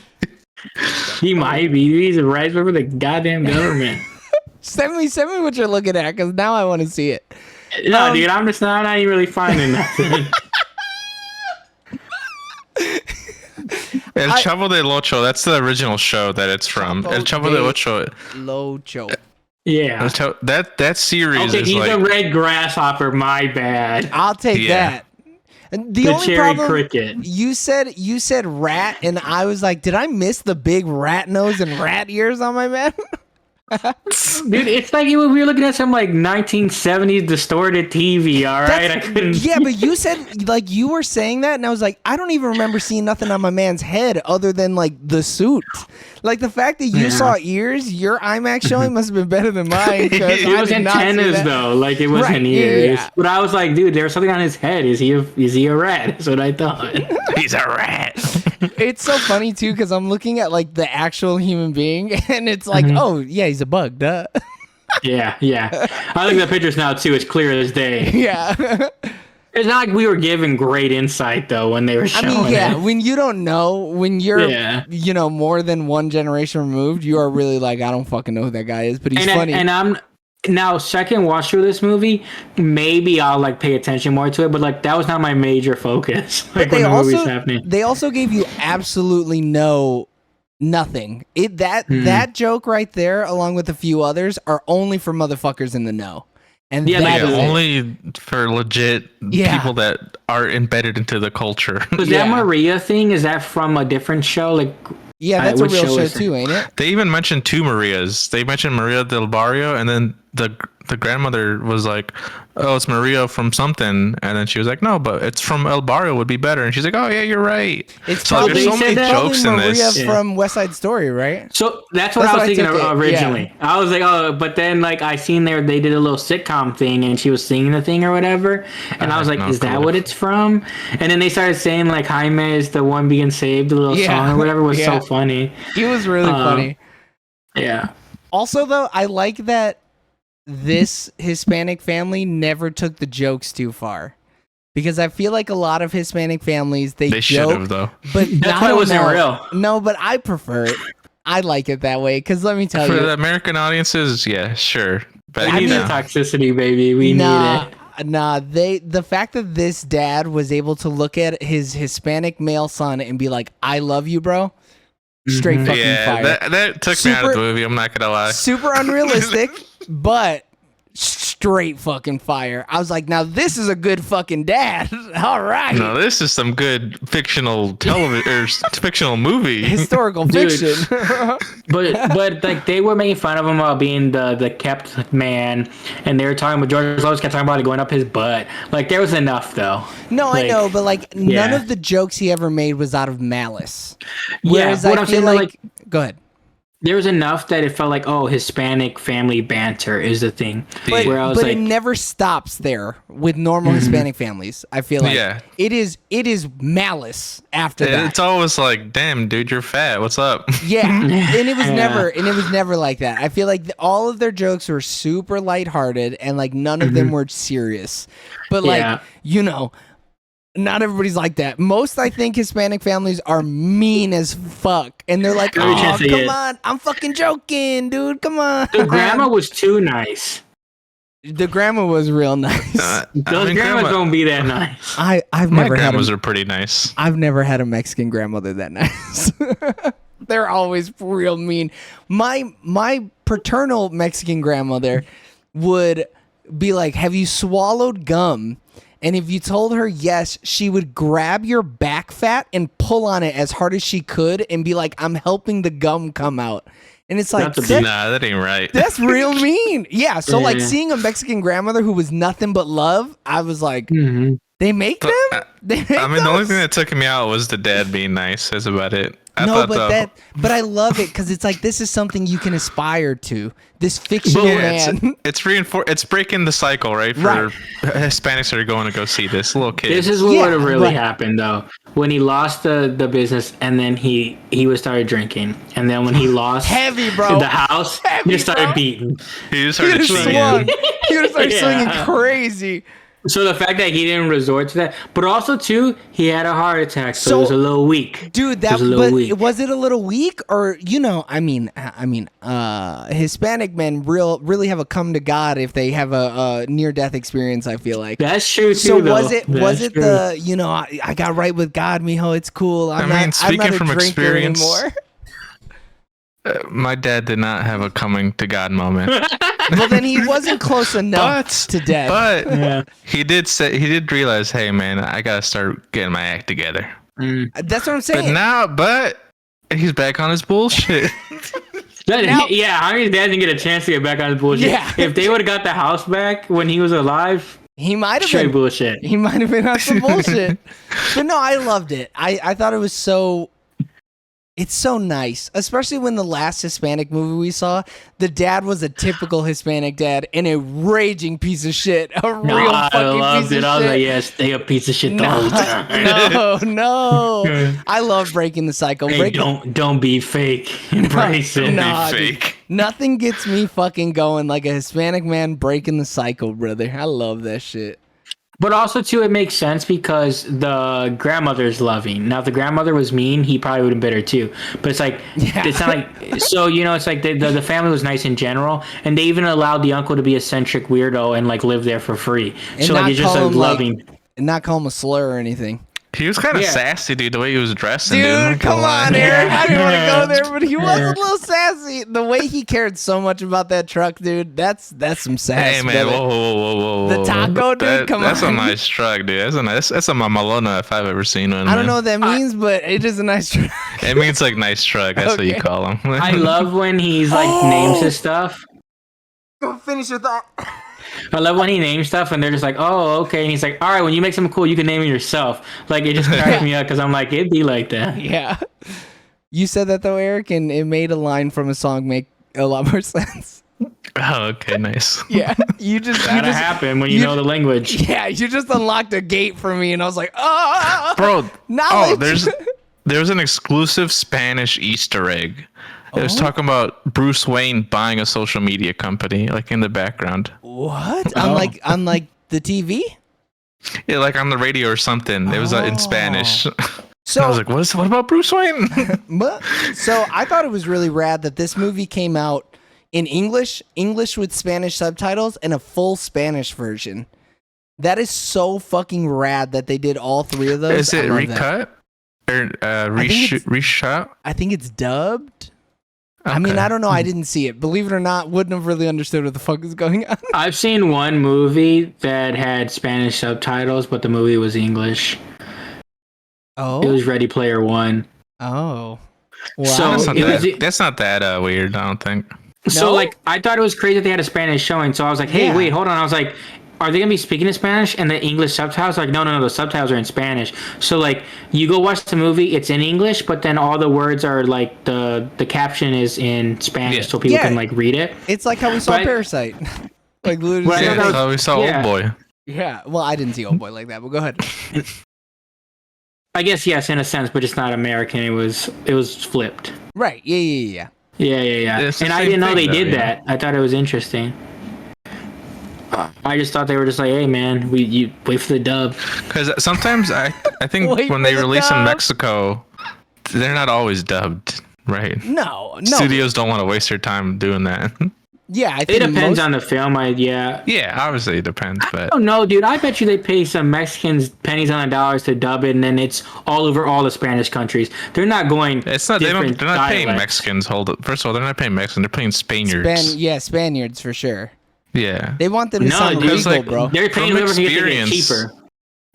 might be. He's a right for the goddamn government. send me what you're looking at, because now I want to see it. No, dude, I'm not even really finding nothing. El Chavo del Ocho. That's the original show that it's from. El Chavo del Ocho. Locho. Yeah. That series Okay, is he's like a red grasshopper. My bad. I'll take Yeah. that. And The only cherry problem, cricket. you said rat, and I was like, did I miss the big rat nose and rat ears on my man? Dude, it's like we were looking at some like 1970s distorted TV. All right, I couldn't. Yeah, but you said like you were saying that, and I was like, I don't even remember seeing nothing on my man's head other than like the suit. Like the fact that you saw ears, your IMAX showing must have been better than mine. It was antennas though, like it wasn't Right, ears. yeah. But I was like, dude, there's something on his head. Is he a rat? That's what I thought. He's a rat. It's so funny too because I'm looking at like the actual human being, and it's like, oh yeah, he's a bug, duh. Yeah. I look at the pictures now too. It's clear as day. Yeah. It's not like we were given great insight though when they were I showing mean, yeah, it. when you don't know, when you're, Yeah. more than one generation removed, you are really like, I don't fucking know who that guy is, but he's funny. And I'm now second watch through this movie, maybe I'll like pay attention more to it, but like that was not my major focus. Like when the movie's happening. They also gave you absolutely nothing. That joke right there, along with a few others, are only for motherfuckers in the know. And Yeah, that is it. only for legit people that are embedded into the culture. Was that Maria thing? Is that from a different show? Like, yeah, that's a which real show show is it? too, ain't it? They even mentioned two Marias. They mentioned Maria del Barrio, and then the grandmother was like, "Oh, it's Maria from something," and then she was like, "No, but it's from El Barrio would be better." And she's like, "Oh yeah, you're right." It's So probably, there's so many jokes in Maria this. from West Side Story, right? So that's what I was thinking of originally. I was like, oh, but then like I seen they did a little sitcom thing and she was singing the thing or whatever, and I was like, no is that clue. what it's from? And then they started saying like Jaime is the one being saved, the little song or whatever was so funny. He was really funny. Yeah. Also, though, I like that this Hispanic family never took the jokes too far. Because I feel like a lot of Hispanic families, they They should joke, have though. but That's why it wasn't real. No, but I prefer it. I like it that way. Because let me tell For you. the American audiences, yeah, sure. But We need mean- the toxicity, baby. We need it. The fact that this dad was able to look at his Hispanic male son and be like, I love you, bro. Straight fucking fire. that took me out of the movie. I'm not gonna lie. Super unrealistic, but straight fucking fire. I was like, now this is a good fucking dad. All right. No, this is some good fictional television or fictional movie. Historical Dude. fiction. But like they were making fun of him about being the kept man, and they were talking about George Lopez kept talking about it going up his butt. Like there was enough though. No, I Like, know, but like none yeah. of the jokes he ever made was out of malice. Yeah, Whereas what I I'm feel saying, like, go ahead. there was enough that it felt like, oh, Hispanic family banter is the thing. But, Where I was but like, it never stops there with normal Hispanic families. I feel like Yeah. it is malice after that. It's always like, damn, dude, you're fat. What's up? Yeah, and it was Yeah. never like that. I feel like all of their jokes were super lighthearted and like none of them were serious. But like, Yeah. not everybody's like that. Most, I think, Hispanic families are mean as fuck, and they're like, Every "Oh, chance they come get." on, I'm fucking joking, dude. Come on." The grandma was too nice. The grandma was real nice. Those grandmas don't be that nice. I've My never had grandmas a, are pretty nice. I've never had a Mexican grandmother that nice. They're always real mean. My paternal Mexican grandmother would be like, "Have you swallowed gum?" And if you told her yes, she would grab your back fat and pull on it as hard as she could and be like, "I'm helping the gum come out." And it's like, That's a Nah, that ain't right. that's real mean. Yeah. So like Yeah. seeing a Mexican grandmother who was nothing but love, I was like, Mm-hmm. they make them? They make I mean, the only those? thing that took me out was the dad being nice. That's about it. I No, thought but I love it because it's like this is something you can aspire to. This fictional man. It's breaking the cycle, right? For Right. Hispanics that are going to go see this little kid. This is what Yeah, would have really right. happened though. When he lost the business and then he was started drinking. And then when he lost Heavy, bro. the house, Heavy, he just started bro. beating. He just He started would have swinging. swung. He would have started Yeah. swinging crazy. So the fact that he didn't resort to that, but also too, he had a heart attack, so So- he was a little weak. Dude, It that was a little weak. was it a little weak or Hispanic men really have a come to God if they have a near death experience, I feel like. That's true too. So though. was That's it true. I got right with God, mijo, it's cool. I'm I mean, not speaking a from drinker experience, anymore. My dad did not have a coming to God moment. Well, then he wasn't close enough But to death. but Yeah. he did realize, hey man, I gotta start getting my act together. That's what I'm But saying. he's back on his bullshit. Now- Yeah, how many dads didn't get a chance to get back on his bullshit? Yeah. If they would have got the house back when he was alive, He might have straight been. bullshit. He might have been on some bullshit. But no, I loved it. I thought it was so. It's so nice, especially when the last Hispanic movie we saw, the dad was a typical Hispanic dad and a raging piece of shit, a real I fucking loved piece it. of I was shit. like, yeah, stay a piece of shit the whole time. No. I love breaking the cycle. Hey, don't be fake. Embrace it. No. Fake. Dude, nothing gets me fucking going like a Hispanic man breaking the cycle, brother. I love that shit. But also, too, it makes sense because the grandmother's loving. Now, if the grandmother was mean, he probably would have been bitter too. But it's like, Yeah. it's not like, so, it's like the family was nice in general. And they even allowed the uncle to be a eccentric weirdo and like live there for free. And So, like, not it's just call like him, loving. And not call him a slur or anything. He was kind of Yeah. sassy, dude. The way he was dressing, dude. Dude, I'm not gonna come lie. on, Eric. I didn't want to go there, but he was a little sassy. The way he cared so much about that truck, dude, that's some sass. Hey man, brother. whoa. The taco, dude, come That's on. a nice truck, dude. That's a Mamalona if I've ever seen one. I don't man. know what that means, but it is a nice truck. It means like nice truck. That's what you Okay. call them. I love when he's like names his stuff. Go finish your thought. I love when he names stuff and they're just like, oh, okay. And he's like, all right, when you make something cool, you can name it yourself. Like, it just cracks me up because I'm like, it'd be like that. Yeah. You said that though, Eric, and it made a line from a song make a lot more sense. Oh, okay, nice. Yeah. You just That'll happen when you you- know the language. Yeah, you just unlocked a gate for me and I was like, oh Bro, knowledge. there's an exclusive Spanish Easter egg. It was Oh. talking about Bruce Wayne buying a social media company, like in the background. What? Oh. Unlike the TV? Yeah, like on the radio or something. It was in Spanish. So I was like, what about Bruce Wayne? So I thought it was really rad that this movie came out in English with Spanish subtitles, and a full Spanish version. That is so fucking rad that they did all three of those. Is it I love that. recut? Or think it's- reshot? I think it's dubbed. I mean, I don't know. I didn't see it. Believe it or not, wouldn't have really understood what the fuck is going on. I've seen one movie that had Spanish subtitles, but the movie was English. Oh. It was Ready Player One. Oh. Wow. So- That's not It was- that, that's not that weird, I don't think. So, No? like, I thought it was crazy that they had a Spanish showing. So I was like, hey, Yeah. wait, hold on. I was like, are they going to be speaking in Spanish? And the English subtitles? Like, no, the subtitles are in Spanish. So, like, you go watch the movie, it's in English, but then all the words are, like, the caption is in Spanish Yeah. so people Yeah. can, like, read it. It's like how we saw But- Parasite. Like literally. Well, I Yeah, thought that was- so we saw yeah. Old Boy. Yeah. Well, I didn't see Old Boy like that, but go ahead. I guess, yes, in a sense, but it's not American. It was flipped. Right. Yeah. Yeah. It's the And I same didn't know thing, they though, did yeah. that. I thought it was interesting. I just thought they were just like, hey, man, you wait for the dub. Because sometimes I think Wait when for they the release in dub. Mexico, they're not always dubbed, right? No. Studios don't want to waste their time doing that. Yeah, I It think depends most- on the film. Yeah. Yeah, obviously it depends, I but don't know, dude. I bet you they pay some Mexicans pennies on the dollars to dub it, and then it's all over all the Spanish countries. They're not going. it's not. They're different not paying dialects. Mexicans. Hold up. First of all, they're not paying Mexicans. They're paying Spaniards. Spaniards for sure. Yeah. They want them to No, sound dude, legal, it's like- bro. They're paying From whoever can get it experience. cheaper.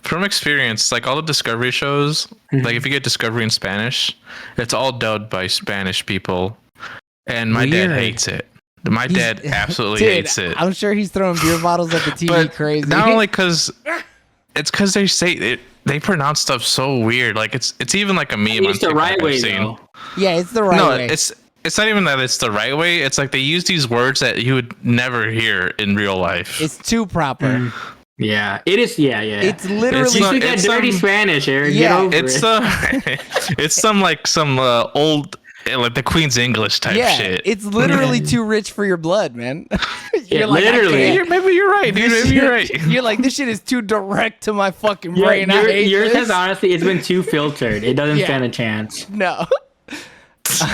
From experience, like all the Discovery shows, like if you get Discovery in Spanish, it's all dubbed by Spanish people, and my dad Weird. hates it. My dad absolutely Dude, hates it. I'm sure he's throwing beer bottles at the TV But crazy. not only because it's because they say it, they pronounce stuff so weird. Like it's even like a meme on It's the TikTok right I've way, seen. though. yeah, it's the right No, way. it's not even that it's the right way. It's like they use these words that you would never hear in real life. It's too proper. Yeah, it is. Yeah. It's literally It's You not- speak that it's dirty some- Spanish, Eric. Yeah, Get over it's it. it's some old like the Queen's English type yeah. shit. It's literally too rich for your blood, man. Yeah, I literally. can't. Maybe you're right, dude. This Maybe you're shit- right. You're like, this shit is too direct to my fucking Yeah, brain. I hate yours this. has honestly, it's been too filtered. It doesn't Yeah. stand a chance. No.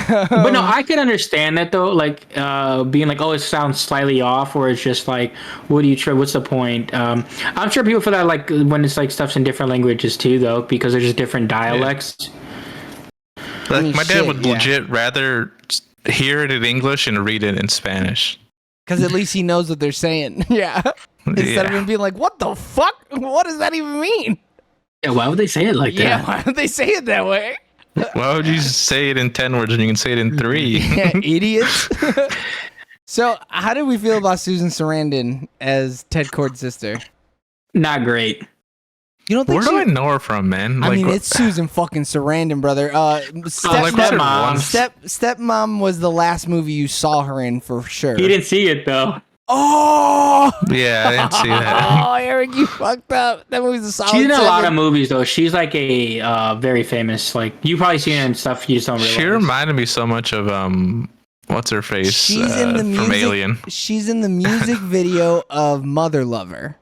But no, I could understand that though, like being like, oh, it sounds slightly off, or it's just like, what do you try? What's the point? I'm sure people feel that like when it's like stuff's in different languages too, though, because there's just different dialects. Like mean, my dad shit, would yeah. legit rather hear it in English and read it in Spanish. Because at least he knows what they're saying. Yeah. Instead of Yeah. him being like, what the fuck? What does that even mean? Yeah, why would they say it like Yeah, that? why would they say it that way? Why would you say it in 10 words when you can say it in 3? Yeah, idiots. So, how did we feel about Susan Sarandon as Ted Cord's sister? Not great. You don't think Where do I know her from, man? I mean, what- it's Susan fucking Sarandon, brother. like, Stepmom. Stepmom was the last movie you saw her in for sure. He didn't see it though. Oh! Yeah, I didn't see that. Oh, Eric, you fucked up. That movie's a solid She's in a lot of 7. movies though. She's like a very famous. Like you probably seen her in stuff you just don't realize. She reminded me so much of what's her face? She's in the from music. Alien. She's in the music video of Mother Lover.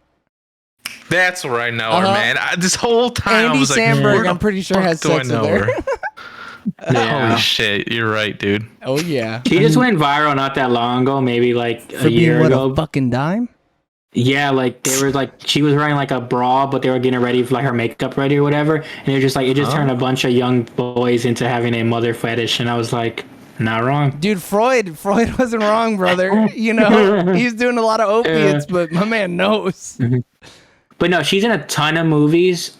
That's where I know her, man. This whole time I Andy was like, Samberg, where I'm the pretty sure, fuck has do I sex know with her. Yeah. Holy shit, you're right, dude. Oh yeah. She just went viral not that long ago, maybe like For a year being what, ago. a fucking dime? Yeah, like they were like she was wearing like a bra, but they were getting ready for like her makeup ready or whatever, and it was just like it just turned a bunch of young boys into having a mother fetish, and I was like, not wrong. Dude, Freud wasn't wrong, brother. You know, he's doing a lot of opiates, but my man knows. But no, she's in a ton of movies.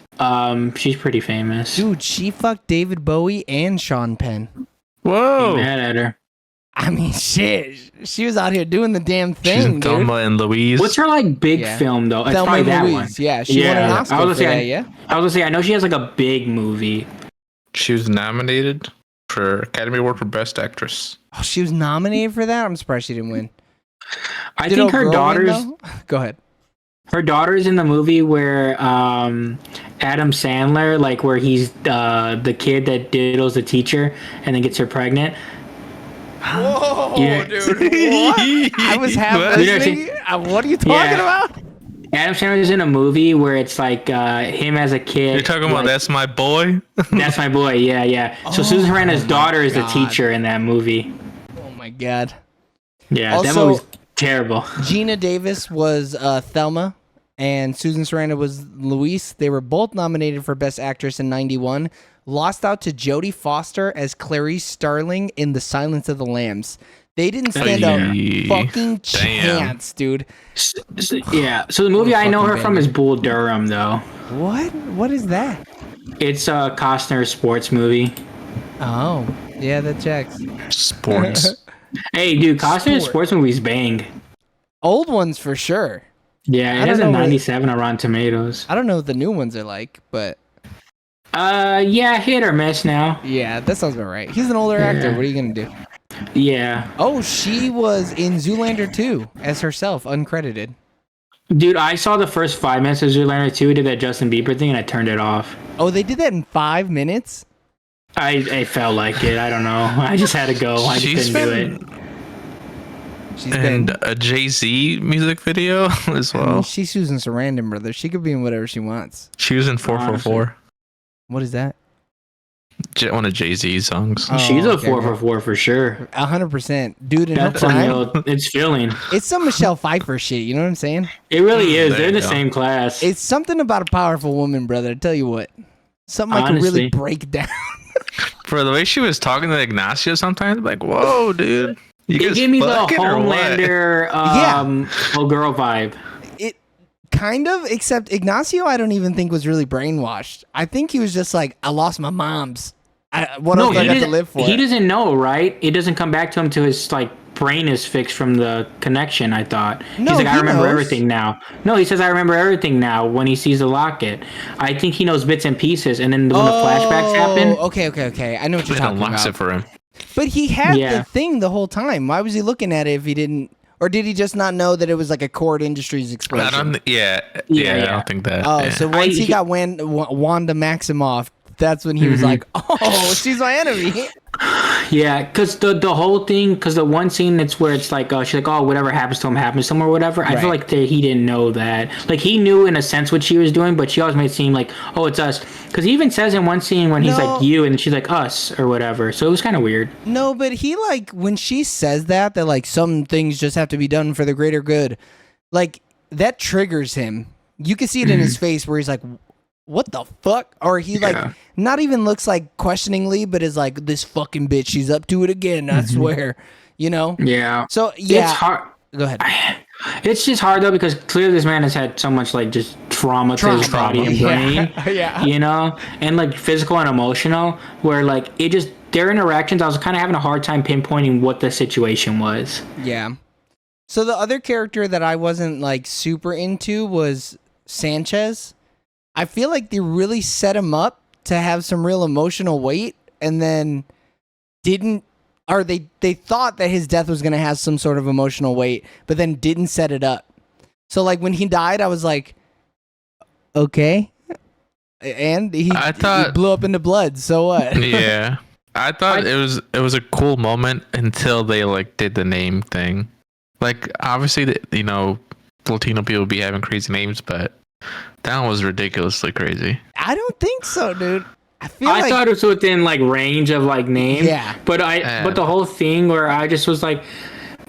She's pretty famous. Dude, she fucked David Bowie and Sean Penn. Whoa. Mad at her. I mean, shit. She was out here doing the damn She's thing, in dude. Thelma and Louise. What's her like big Yeah. film though? It's Thelma probably and that Louise. one. Yeah, she won an Oscar I was for gonna that, say, yeah. I was gonna say I know she has like a big movie. She was nominated for Academy Award for Best Actress. Oh, she was nominated for that? I'm surprised she didn't win. I Did think old her girl win, daughter's though? Go ahead. her daughter's in the movie where Adam Sandler, like where he's the kid that diddles the teacher and then gets her pregnant. Whoa, Yeah. dude. What? I was half What? listening. What are you talking Yeah. about? Adam Sandler's in a movie where it's like him as a kid. You're talking about like, That's My Boy? That's my boy. Yeah, yeah. So Susan Sarandon's daughter is the God. teacher in that movie. Oh, my God. Yeah, that Also- movie's terrible. Gina Davis was Thelma, and Susan Sarandon was Louise. They were both nominated for Best Actress in '91. Lost out to Jodie Foster as Clarice Starling in The Silence of the Lambs. They didn't stand a Hey, fucking damn. chance, dude. Yeah. So the movie I know her fucking from banger. is Bull Durham, though. What? What is that? It's a Costner sports movie. Oh, yeah, that checks. Sports. Hey, dude, Costner's Sport. sports movies bang. Old ones for sure. Yeah, I it don't has a know what- 97 on Rotten Tomatoes. I don't know what the new ones are like, but Yeah, hit or miss now. yeah, that sounds about right. He's an older actor. What are you gonna do? Yeah. Oh, she was in Zoolander 2 as herself, uncredited. Dude, I saw the first 5 minutes of Zoolander 2, did that Justin Bieber thing, and I turned it off. Oh, they did that in 5 minutes? I felt like it. I don't know. I just had to go. I just She's couldn't do been it. She's and been. a Jay-Z music video as I mean, well. she's Susan Sarandon, brother. She could be in whatever she wants. She was in 444. What is that? One of Jay-Z's songs. Oh, She's a okay, 4 for 4 for sure. 100%. Dude, in her That's a prime, real, it's filling. it's some Michelle Pfeiffer shit. You know what I'm saying? It really is. There They're in you the go. same class. It's something about a powerful woman, brother. I tell you what. Something I can really Honestly. break down. For the way she was talking to Ignacio sometimes, like, whoa, dude. You It guys gave me the fucking or what? Homelander, old girl vibe. It kind of, except Ignacio, I don't even think was really brainwashed. I think he was just like, I lost my mom's. What else do I got to live for? He doesn't know, right? It doesn't come back to him till his like brain is fixed from the connection. I thought No, he's like, I he remember knows. everything now. No, he says I remember everything now when he sees the locket. I think he knows bits and pieces, and then when the flashbacks happen, Okay. I know what you're It talking unlocks about. it for him. But he had Yeah. the thing the whole time. Why was he looking at it if he didn't? Or did he just not know that it was like a Cord Industries I explosion? don't, yeah, Yeah, I yeah. don't think that. Oh, yeah. so once he got Wanda Maximoff, that's when he was like, "Oh, she's my enemy." yeah, because the whole thing, because the one scene that's where it's like, she's like, oh, whatever happens to him happens to him or whatever. I feel Right. like he didn't know that. Like he knew in a sense what she was doing, but she always made it seem like, oh, it's us. Because he even says in one scene when he's No. like you, and she's like us or whatever. So it was kind of weird. No, but he like when she says that like some things just have to be done for the greater good, like that triggers him. You can see it in his face where he's like, what the fuck? Or he like Yeah. not even looks like questioningly, but is like, this fucking bitch, she's up to it again, I swear. You know? Yeah. So yeah. It's hard. Go ahead. It's just hard though because clearly this man has had so much like just trauma to his body and brain, Yeah. you know, and like physical and emotional. Where like it just their interactions, I was kind of having a hard time pinpointing what the situation was. Yeah. So the other character that I wasn't like super into was Sanchez. I feel like they really set him up to have some real emotional weight, and then didn't, or they thought that his death was going to have some sort of emotional weight, but then didn't set it up. So like when he died, I was like, okay. And he blew up into blood. So what? Yeah. I thought it was a cool moment until they like did the name thing. Like obviously, you know, Latino people be having crazy names, but that one was ridiculously crazy. I don't think so, dude. I thought it was within like range of like name. Yeah. But but the whole thing where I just was like,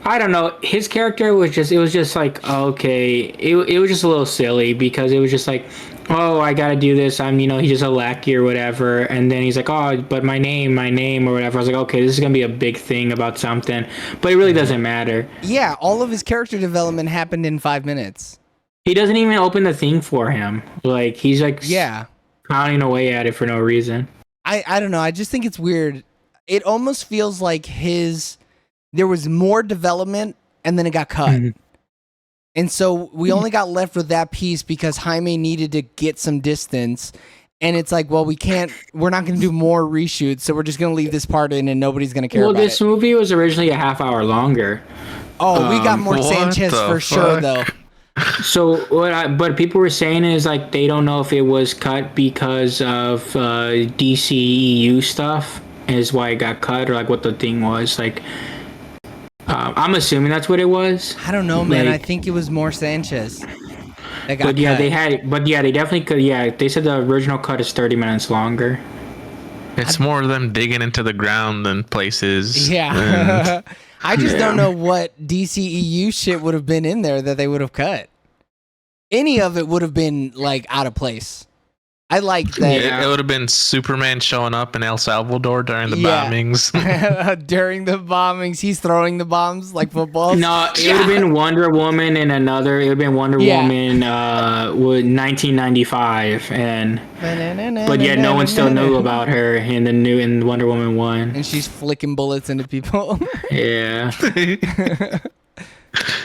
I don't know, his character was just like, okay, it was just a little silly because it was just like, oh, I gotta do this. I'm, you know, he's just a lackey or whatever. And then he's like, oh, but my name or whatever. I was like, okay, this is gonna be a big thing about something, but it really doesn't matter. Yeah, all of his character development happened in 5 minutes. He doesn't even open the thing for him. Like he's like, yeah, pounding away at it for no reason. I don't know. I just think it's weird. It almost feels like there was more development and then it got cut. Mm-hmm. And so we only got left with that piece because Jaime needed to get some distance. And it's like, well, we're not going to do more reshoots. So we're just going to leave this part in and nobody's going to care about it. Well, this movie was originally a half hour longer. Oh, we got more what Sanchez the for sure, fuck? though. So but people were saying is like they don't know if it was cut because of DCEU stuff is why it got cut, or like what the thing was like. I'm assuming that's what it was. I don't know, man. Like, I think it was more Sanchez that got but yeah, cut. they definitely could. Yeah, they said the original cut is 30 minutes longer. It's more of them digging into the ground than places. Yeah. I just don't know what DCEU shit would have been in there that they would have cut. Any of it would have been like out of place. I like that. It would have been Superman showing up in El Salvador during the Yeah. bombings. During the bombings, he's throwing the bombs like footballs. No, it would have been Wonder Woman in another. It would have been Wonder Woman with 1995, and but yet no one still knew about her in Wonder Woman 1. And she's flicking bullets into people. Yeah.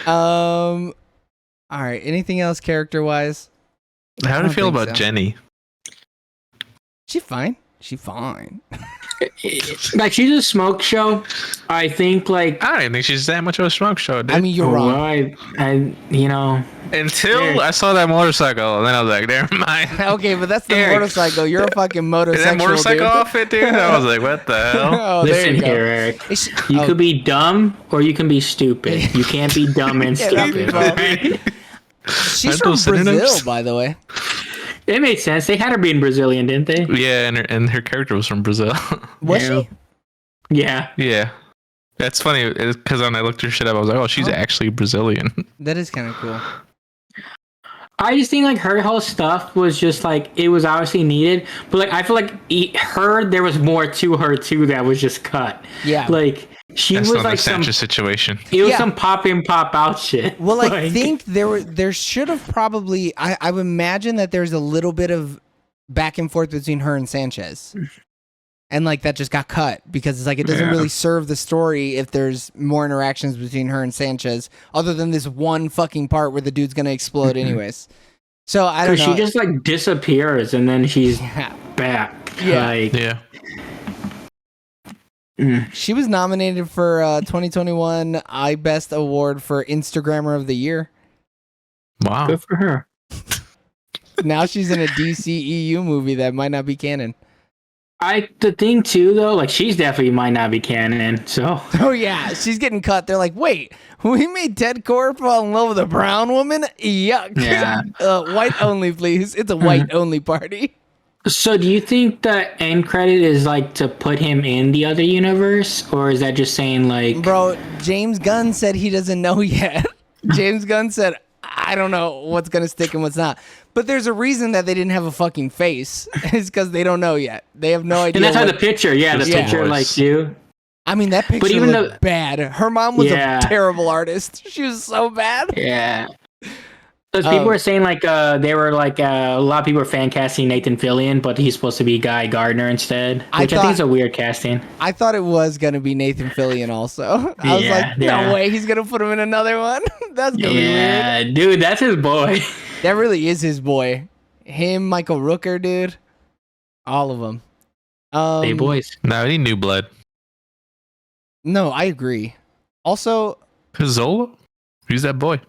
All right. Anything else character wise? How do you feel think about so. Jenny? She fine. She fine. Like she's a smoke show. I think like I don't even think she's that much of a smoke show, dude. I mean, you're wrong. well, I you know. Until I saw that motorcycle, and then I was like, never mind. Okay, but that's the Eric. motorcycle. You're a fucking Is motorcycle. that motorcycle dude. outfit, dude? I was like, what the hell? Oh, there Listen you go. here, Eric. It's- You oh, could be dumb or you can be stupid. You can't be dumb and Yeah, that'd be stupid. She's Aren't from those Brazil, synonyms? by the way. It made sense. They had her being Brazilian, didn't they? Yeah, and her character was from Brazil. Was Yeah. she? Yeah. Yeah. That's funny because when I looked her shit up, I was like, oh, she's actually Brazilian. That is kind of cool. I just think like her whole stuff was just like it was obviously needed, but like I feel like there was more to her too that was just cut. Yeah. Like she That's was not like a Sanchez situation. it was Yeah. some pop in pop out shit. Well, I Like, think there should have probably. I would imagine that there's a little bit of back and forth between her and Sanchez, and like that just got cut because it's like it doesn't Yeah. really serve the story if there's more interactions between her and Sanchez, other than this one fucking part where the dude's gonna explode anyways. So I don't know. she just like disappears and then she's Yeah. back. Yeah. Like, Yeah. She was nominated for 2021 iBest Award for Instagrammer of the Year. Wow. good for her. Now she's in a DCEU movie that might not be canon. The thing too though, like she's definitely might not be canon. So Oh yeah, she's getting cut. They're like, wait, we made Ted Core fall in love with a brown woman? Yuck. Yeah. White only, please. It's a white only party. So do you think the end credit is like to put him in the other universe, or is that just saying like Bro, James Gunn said he doesn't know yet. James Gunn said, I don't know what's gonna stick and what's not. But there's a reason that they didn't have a fucking face. It's because they don't know yet. They have no idea. And that's how the picture, the Yeah. picture like you. I mean, that picture even looked bad. Her mom was a terrible artist. She was so bad. Yeah. Because people were saying they were a lot of people were fan casting Nathan Fillion, but he's supposed to be Guy Gardner instead, which I think is a weird casting. I thought it was gonna be Nathan Fillion also. I was like, no way, he's gonna put him in another one. That's gonna be weird. Yeah, dude, that's his boy. That really is his boy. Him, Michael Rooker, dude. All of them. Hey, boys. No, he new blood. No, I agree. Also, Zola? Who's that boy?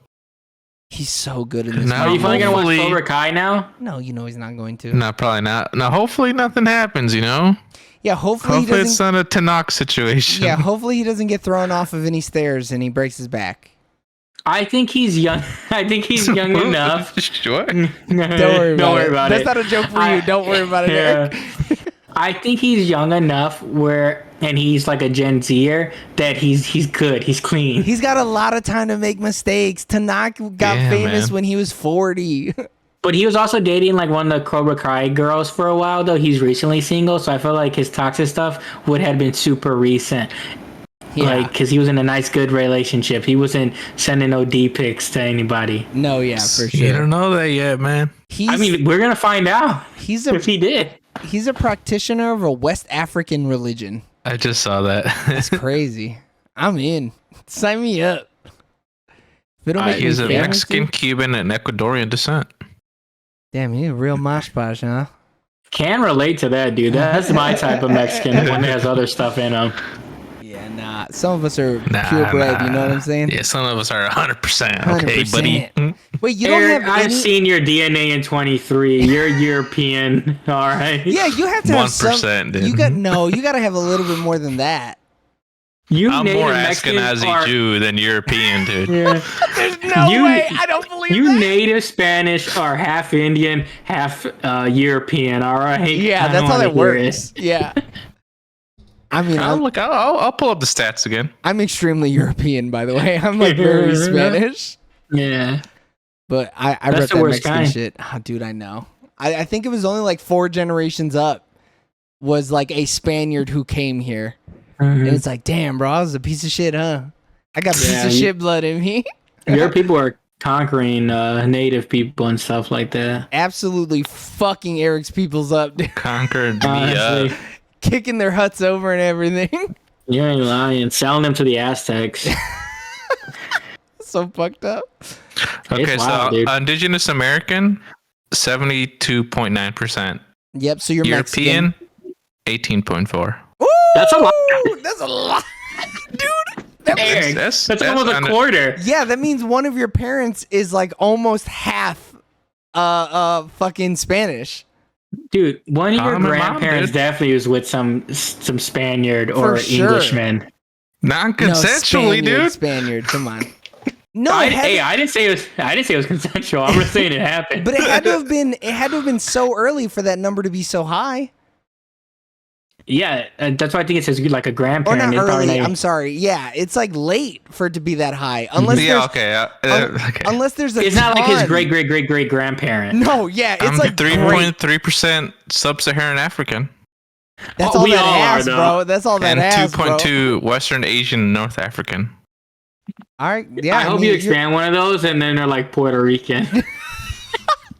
he's so good in this. Are you finally gonna watch Cobra Kai now? No, you know he's not going to. No, probably not. No, hopefully nothing happens, you know? Yeah, hopefully it's not a Tanakh situation. Yeah, hopefully he doesn't get thrown off of any stairs and he breaks his back. I think he's young. I think he's young enough. Sure. Don't worry about it. That's not a joke for you. Don't worry about it, Eric. I think he's young enough and he's like a Gen Zer that he's good. He's clean. He's got a lot of time to make mistakes. Tanakh got famous when he was 40. But he was also dating like one of the Cobra Kai girls for a while, though. He's recently single, so I feel like his toxic stuff would have been super recent. Yeah. Like, because he was in a nice, good relationship. He wasn't sending no D pics to anybody. No, yeah, for sure. You don't know that yet, man. I mean, we're going to find out if he did. He's a practitioner of a West African religion. I just saw that. That's crazy. I'm in. Sign me up. He's a Mexican, Cuban, and Ecuadorian descent. Damn, he's a real mosh posh, huh? Can relate to that, dude. That's my type of Mexican when it has other stuff in them. Yeah, nah. Some of us are purebred, you know what I'm saying? Yeah, some of us are 100%. Okay, 100%. buddy. Wait, you Eric, don't have I've seen your DNA in 23. You're European, all right? Yeah, you have to have 1%, dude. You got to have a little bit more than that. I'm more Ashkenazi Jew than European, dude. Yeah. There's no way. I don't believe you that. native Spanish are half Indian, half European, all right? Yeah, that's how that works. Yeah. I mean, I'll pull up the stats again. I'm extremely European, by the way. I'm like very Spanish. Yeah. But I read that Mexican shit. Oh, dude, I know. I think it was only like 4 generations up was like a Spaniard who came here. And it's like, damn, bro, I was a piece of shit, huh? I got piece of shit blood in me. Your people are conquering native people and stuff like that. Absolutely fucking Eric's peoples up, dude. Conquered me Kicking their huts over and everything. You ain't lying. Selling them to the Aztecs. So fucked up. Okay, wild, so Indigenous American, 72.9%. Yep, so you're European, Mexican. 18.4. Ooh, that's a lot. That's a lot. Dude. That's almost a quarter. Yeah, that means one of your parents is like almost half fucking Spanish. Dude, one of your grandparents definitely was with some Spaniard or Englishman. Non-consensually, dude. Spaniard, come on. No, I didn't say it was consensual. I'm just saying it happened. But it had to have been so early for that number to be so high. Yeah, that's why I think it says like a grandparent. Or not early. I'm sorry. Yeah, it's like late for it to be that high. Unless unless there's a. It's not like his great grandparent. No, yeah, it's like 3.3% sub-Saharan African. That's all that ass, bro. That's all that ass, bro. And 2.2 Western Asian North African. All right, yeah. I hope you expand one of those, and then they're like Puerto Rican.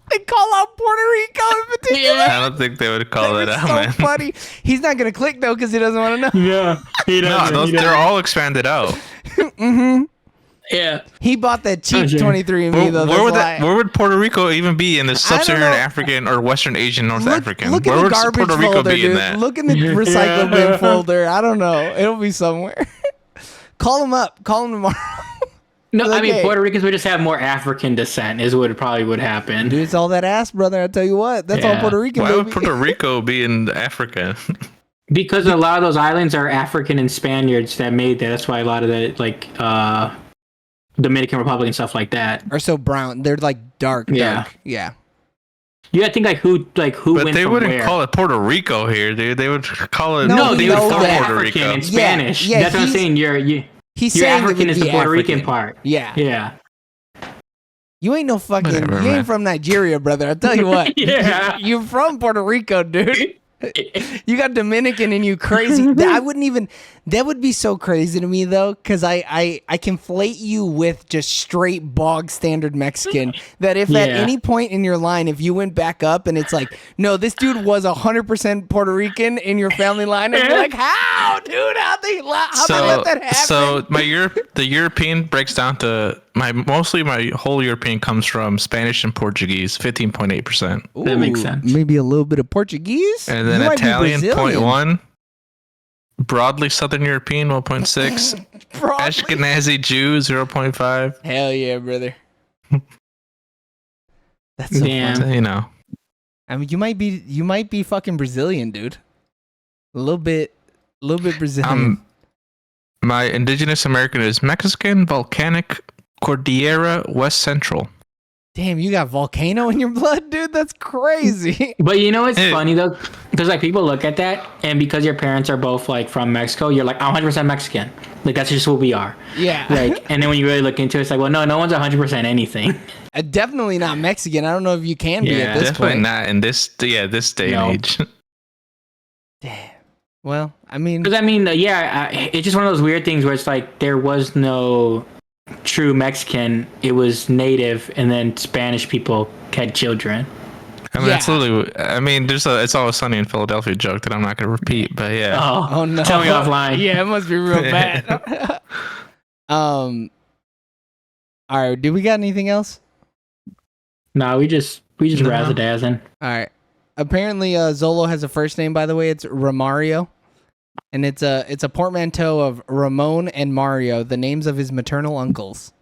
They call out Puerto Rico in particular. Yeah. I don't think they would call that out, man. So funny. He's not gonna click though because he doesn't want to know. Yeah, he doesn't. They're all expanded out. Mm-hmm. Yeah. He bought that cheap 23andMe though. Where would Puerto Rico even be in the sub-Saharan African or Western Asian North African? Look where in the would garbage Puerto Rico folder, be dude. in that? Look in the recycle bin folder. I don't know. It'll be somewhere. Call him up. Call him tomorrow. No, I mean, Puerto Ricans would just have more African descent is what probably would happen. Dude, it's all that ass, brother. I tell you what. That's all Puerto Rican. Why would Puerto Rico be in Africa? Because a lot of those islands are African and Spaniards that made that. That's why a lot of the, like, Dominican Republic and stuff like that are so brown. They're, like, dark. Yeah. You gotta think, who but they wouldn't call it Puerto Rico here, dude. They would call it... No, they would call it Puerto African Rico. in Spanish. Yeah, That's what I'm saying. He's saying African is the Puerto Rican part. Yeah. You ain't no fucking. Whatever, you ain't man. from Nigeria, brother. I'll tell you what. Yeah. You're from Puerto Rico, dude. You got Dominican in you, crazy. I wouldn't even. That would be so crazy to me though, because I conflate you with just straight bog standard Mexican. That if at Yeah. any point in your line, if you went back up and it's like, no, this dude was 100% Puerto Rican in your family line, I'd be like, how, dude? How they let that happen? So the European breaks down to my whole European comes from Spanish and Portuguese, 15.8%, That makes Ooh, sense. Maybe a little bit of Portuguese, and then You might be Italian Brazilian. 0.1, broadly Southern European 1.6, Probably. Ashkenazi Jew 0.5. Hell yeah, brother. That's so Damn. funny. So, you know, I mean, you might be fucking Brazilian, dude. A little bit Brazilian. my indigenous American is Mexican, volcanic, Cordillera, West Central. Damn, you got volcano in your blood, dude. That's crazy. But you know what's Hey. funny though? Because like people look at that, and because your parents are both like from Mexico, you're like, I'm 100% Mexican. Like that's just what we are. Yeah. Like, and then when you really look into it, it's like, well, no one's 100% anything. Definitely not Mexican. I don't know if you can be Yeah. at this Definitely point. not in this day No. and age. Damn. Well, I mean, Because I mean, it's just one of those weird things where it's like there was no true Mexican. It was native, and then Spanish people had children. I mean, it's Yeah. literally. I mean, it's always sunny in Philadelphia joke that I'm not going to repeat, but yeah. Oh no. Tell me offline. Yeah, it must be real bad. All right. Do we got anything else? No, we just No. razzadazzing. All right. Apparently, Zolo has a first name. By the way, it's Romario, and it's a portmanteau of Ramon and Mario, the names of his maternal uncles.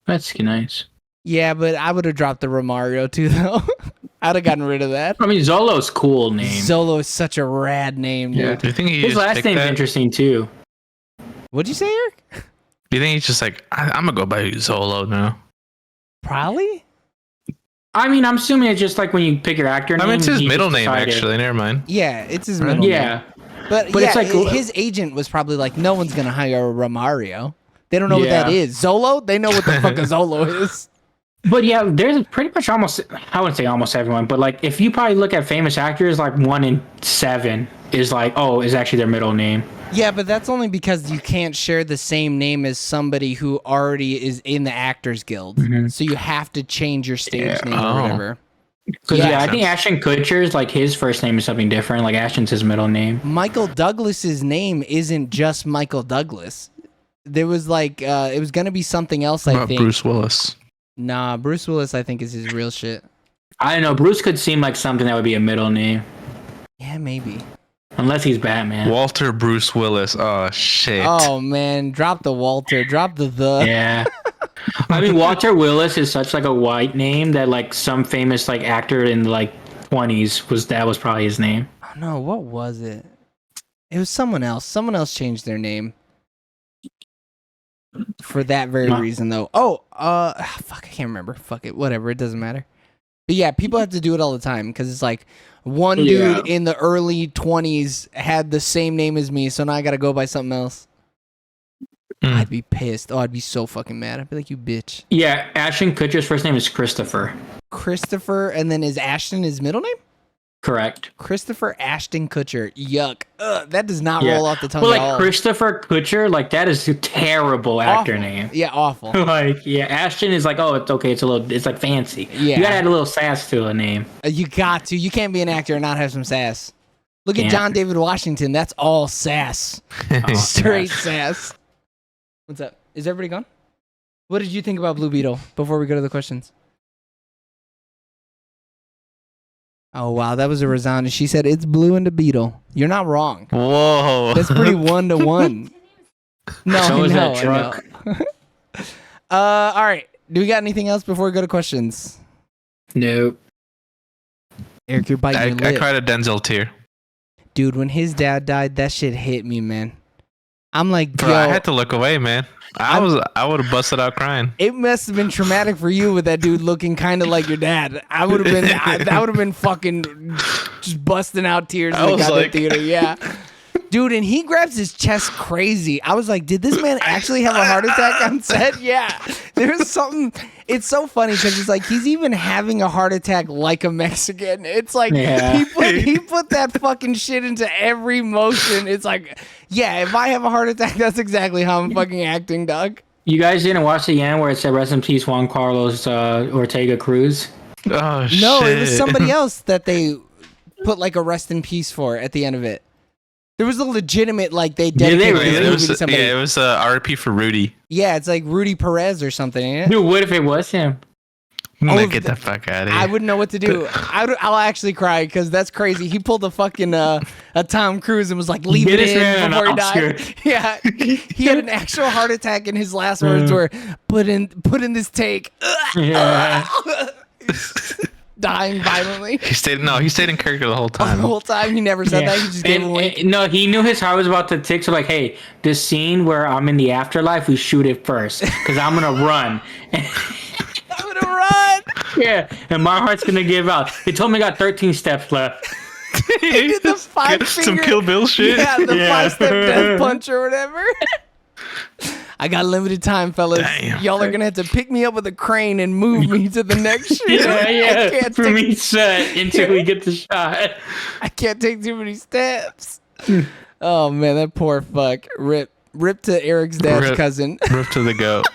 That's nice. Yeah, but I would have dropped the Romario too, though. I'd have gotten rid of that. I mean, Zolo's cool name. Zolo is such a rad name, dude. Yeah. Do you think he His just last picked name's that? interesting too. What'd you say, Eric? Do you think he's just like, I'm gonna go by Zolo now? Probably. I mean, I'm assuming it's just like when you pick your actor name. I mean, it's his he middle just name decided- actually. Never mind. Yeah, it's his Right. middle name. Yeah. But But yeah, it's like- his agent was probably like, no one's gonna hire a Romario. They don't know what that Yeah. is. Zolo? They know what the fuck a Zolo is. But yeah, there's pretty much almost, I wouldn't say almost everyone, but like if you probably look at famous actors, like 1 in 7 is like, oh, is actually their middle name. Yeah, but that's only because you can't share the same name as somebody who already is in the Actors Guild. Mhm. So you have to change your stage Yeah. name or Oh. whatever. Because Yeah. yeah, I think Ashton Kutcher's like his first name is something different. Like Ashton's his middle name. Michael Douglas's name isn't just Michael Douglas. There was like it was gonna be something else, What I about think. Bruce Willis? Nah, Bruce Willis I think is his real shit. I don't know. Bruce could seem like something that would be a middle name, Yeah, maybe. unless he's Batman. Walter Bruce Willis. Oh shit. Oh man, drop the Walter, drop the. Yeah. I mean, Walter Willis is such like a white name that like some famous like actor in the like 20s was probably his name. Oh no, what was it? It was someone else. Someone else changed their name. For that very Huh. reason though. Oh, fuck, I can't remember. Fuck it, whatever, it doesn't matter. But yeah, people have to do it all the time because it's like one Yeah. dude in the early 20s had the same name as me, so now I gotta go by something else. Mm. I'd be pissed. Oh, I'd be so fucking mad. I'd be like, you bitch. Yeah, Ashton Kutcher's first name is Christopher. Christopher, and then is Ashton his middle name? Correct. Christopher Ashton Kutcher. Yuck. Ugh, that does not Yeah. roll off the tongue But at like all. Christopher Kutcher, like that is a terrible actor Awful. name. Yeah, awful. Like, yeah, Ashton is like, oh, it's okay. It's like fancy. Yeah. You gotta add a little sass to a name. You got to. You can't be an actor and not have some sass. Look at Can't. John David Washington. That's all sass. Oh, Straight sass. sass. What's up? Is everybody gone? What did you think about Blue Beetle before we go to the questions? Oh, wow. That was a resounding. She said, it's Blue and the Beetle. You're not wrong. Whoa. That's pretty 1-to-1. No, So is no, that truck. no. All right. Do we got anything else before we go to questions? Nope. Eric, you're biting I your lip. cried a Denzel tear. Dude, when his dad died, that shit hit me, man. I'm like, Bro, yo, I had to look away, man. I would have busted out crying. it must have been traumatic for you with that dude looking kind of like your dad. I would have been, that would have been fucking just busting out tears in I the was goddamn like- theater. Yeah. Dude, and he grabs his chest crazy. I was like, did this man actually have a heart attack on set? Yeah. There's something, it's so funny because it's like he's even having a heart attack like a Mexican. It's like Yeah. he put that fucking shit into every motion. It's like, yeah, if I have a heart attack, that's exactly how I'm fucking acting, dog. You guys didn't watch the end where it said "Rest in peace, Juan Carlos Ortega Cruz"? Oh shit! No, it was somebody else that they put like a rest in peace for at the end of it. There was a legitimate like they dedicated really? this It movie was, to somebody. yeah, it was RP for Rudy. Yeah, it's like Rudy Perez or something, ain't it? Dude, what if it was him? Nah, get the fuck out of here. I wouldn't know what to do. I'll actually cry because that's crazy. He pulled a fucking a Tom Cruise and was like, leave Get it this in man before he an died. Oscar. Yeah, he had an actual heart attack, and his last words were, "Put in this take." Yeah. Dying violently. He stayed in character the whole The time. whole time he never said that. He just gave a wink. No, he knew his heart was about to tick. So like, hey, this scene where I'm in the afterlife, we shoot it first because I'm gonna run. I'm gonna run. Yeah, and my heart's gonna give out. He told me I got 13 steps left. He did the five Some finger. Kill Bill shit. Yeah, the Yeah. 5-step death punch or whatever. I got limited time, fellas. Damn. Y'all are gonna have to pick me up with a crane and move me to the next shoot. I Yeah, can't for take, me set until we get the shot. I can't take too many steps. Oh man, that poor fuck. Rip to Eric's dad's Rip. cousin. Rip to the goat.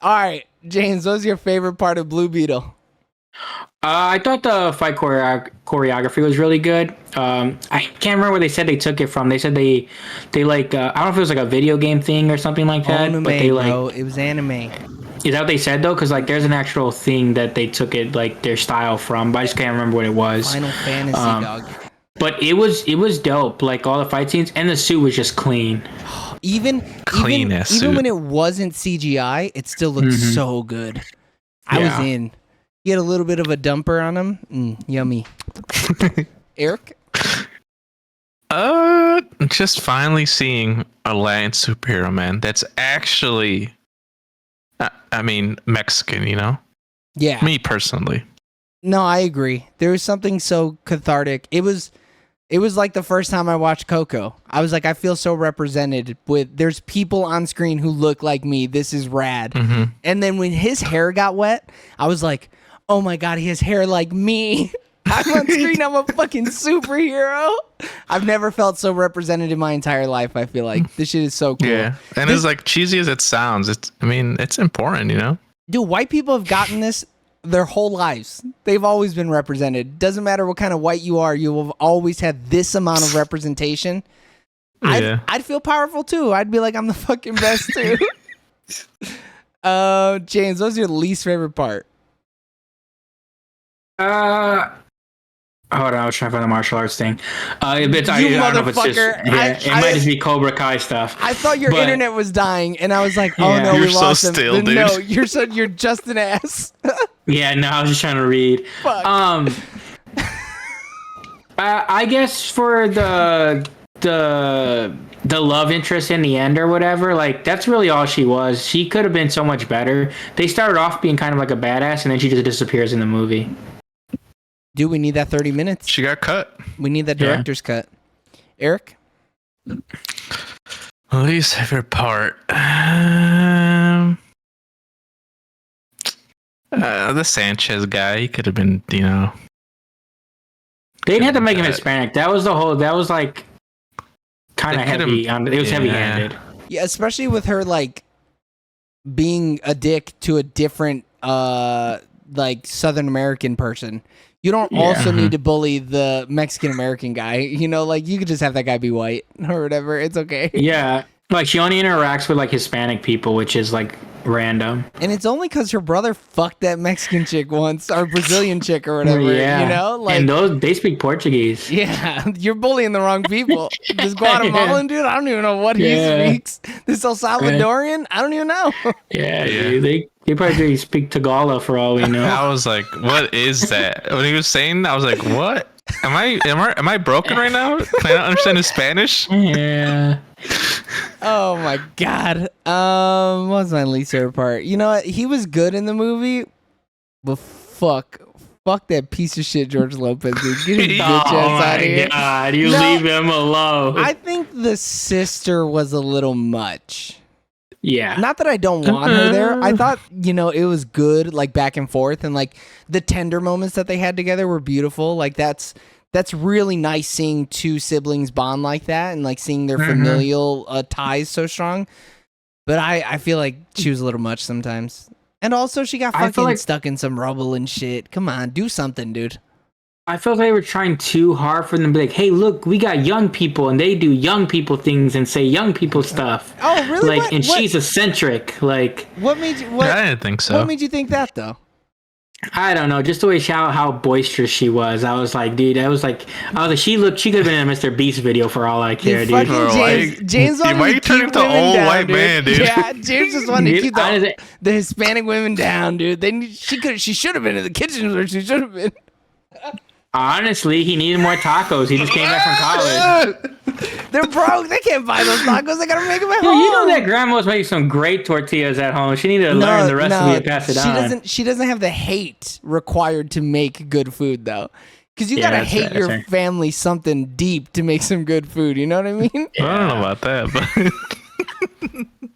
All right, James, what was your favorite part of Blue Beetle? I thought the fight choreography was really good. I can't remember where they said they took it from. They said they like I don't know if it was like a video game thing or something like that. Anime, but they like bro. It was anime. is that what they said though? Because like there's an actual thing that they took it like their style from, but I just can't remember what it was. Final Fantasy, dog. But it was dope. Like all the fight scenes and the suit was just clean. Even Clean-ass even suit. when it wasn't CGI, it still looked so good. I was Yeah. in. He had a little bit of a dumper on him. Yummy. Eric? Just finally seeing a Latin superhero, man. That's actually, I mean, Mexican. You know, Yeah. me personally. No, I agree. There was something so cathartic. It was like the first time I watched Coco. I was like, I feel so represented with there's people on screen who look like me. This is rad. Mm-hmm. And then when his hair got wet, I was like, oh my God, he has hair like me. I'm on screen. I'm a fucking superhero. I've never felt so represented in my entire life. I feel like this shit is so cool. Yeah, and as like cheesy as it sounds, it's important, you know. Dude, white people have gotten this their whole lives. They've always been represented. Doesn't matter what kind of white you are, you have always had this amount of representation. Yeah. I'd feel powerful too. I'd be like, I'm the fucking best too. James, what's your least favorite part? Hold on, I was trying to find the martial arts thing. I don't know if it's just, motherfucker. it might just be Cobra Kai stuff. I thought your But- internet was dying, and I was like, "Oh Yeah. no, You're we so lost him." still, dude. No, you're just an ass. Yeah, no, I was just trying to read. Fuck. I guess for the love interest in the end or whatever, like that's really all she was. She could have been so much better. They started off being kind of like a badass, and then she just disappears in the movie. Dude, we need that 30 minutes. She got cut. We need that Yeah. director's cut. Eric? Least favorite part. The Sanchez guy. He could have been, you know. They didn't have to make him Hispanic. That was like kind They of could've- heavy. It was yeah. heavy-handed. Yeah, especially with her like being a dick to a different like Southern American person. You don't also need to bully the Mexican American guy. You know, like you could just have that guy be white or whatever. It's okay. Yeah, like she only interacts with like Hispanic people, which is like random. And it's only because her brother fucked that Mexican chick once or Brazilian chick or whatever. Yeah, You know, like and they speak Portuguese. yeah, you're bullying the wrong people. This Guatemalan dude, I don't even know what Yeah. he speaks. This El Salvadorian, I don't even know. Yeah, dude, they probably speak Tagalog for all we know. I was like, "What is that?" When he was saying, I was like, "What? Am I broken right now? Can I not understand his Spanish?" Yeah. Oh my god. What was my least favorite part? You know what? He was good in the movie, but fuck that piece of shit George Lopez, dude. Get his bitch ass out of here. God, you No. leave him alone. I think the sister was a little much. Yeah. Not that I don't want her there. I thought, it was good, like back and forth, and like the tender moments that they had together were beautiful. Like that's really nice seeing two siblings bond like that, and like seeing their familial ties so strong. But I feel like she was a little much sometimes, and also she got fucking stuck in some rubble and shit. Come on, do something, dude. I felt they were trying too hard for them to be like, hey, look, we got young people and they do young people things and say young people stuff. Oh, really? Like, she's eccentric. Like, what made you? I didn't think so. What made you think that though? I don't know, just the way how boisterous she was. I was like, dude, she could have been in a Mr. Beast video for all I care, dude. James wanted why are you to turning keep to women old down, white dude. man, dude? Yeah, James just wanted to Dude, keep the Hispanic women down, dude. She should have been in the kitchen where she should have been. Honestly, he needed more tacos. He just came back from college. They're broke. They can't buy those tacos. They gotta make them at home. You know that grandma was making some great tortillas at home. She needed to learn the recipe and pass it on. She doesn't have the hate required to make good food though. Because you gotta hate your family something deep to make some good food. You know what I mean? Yeah. I don't know about that, but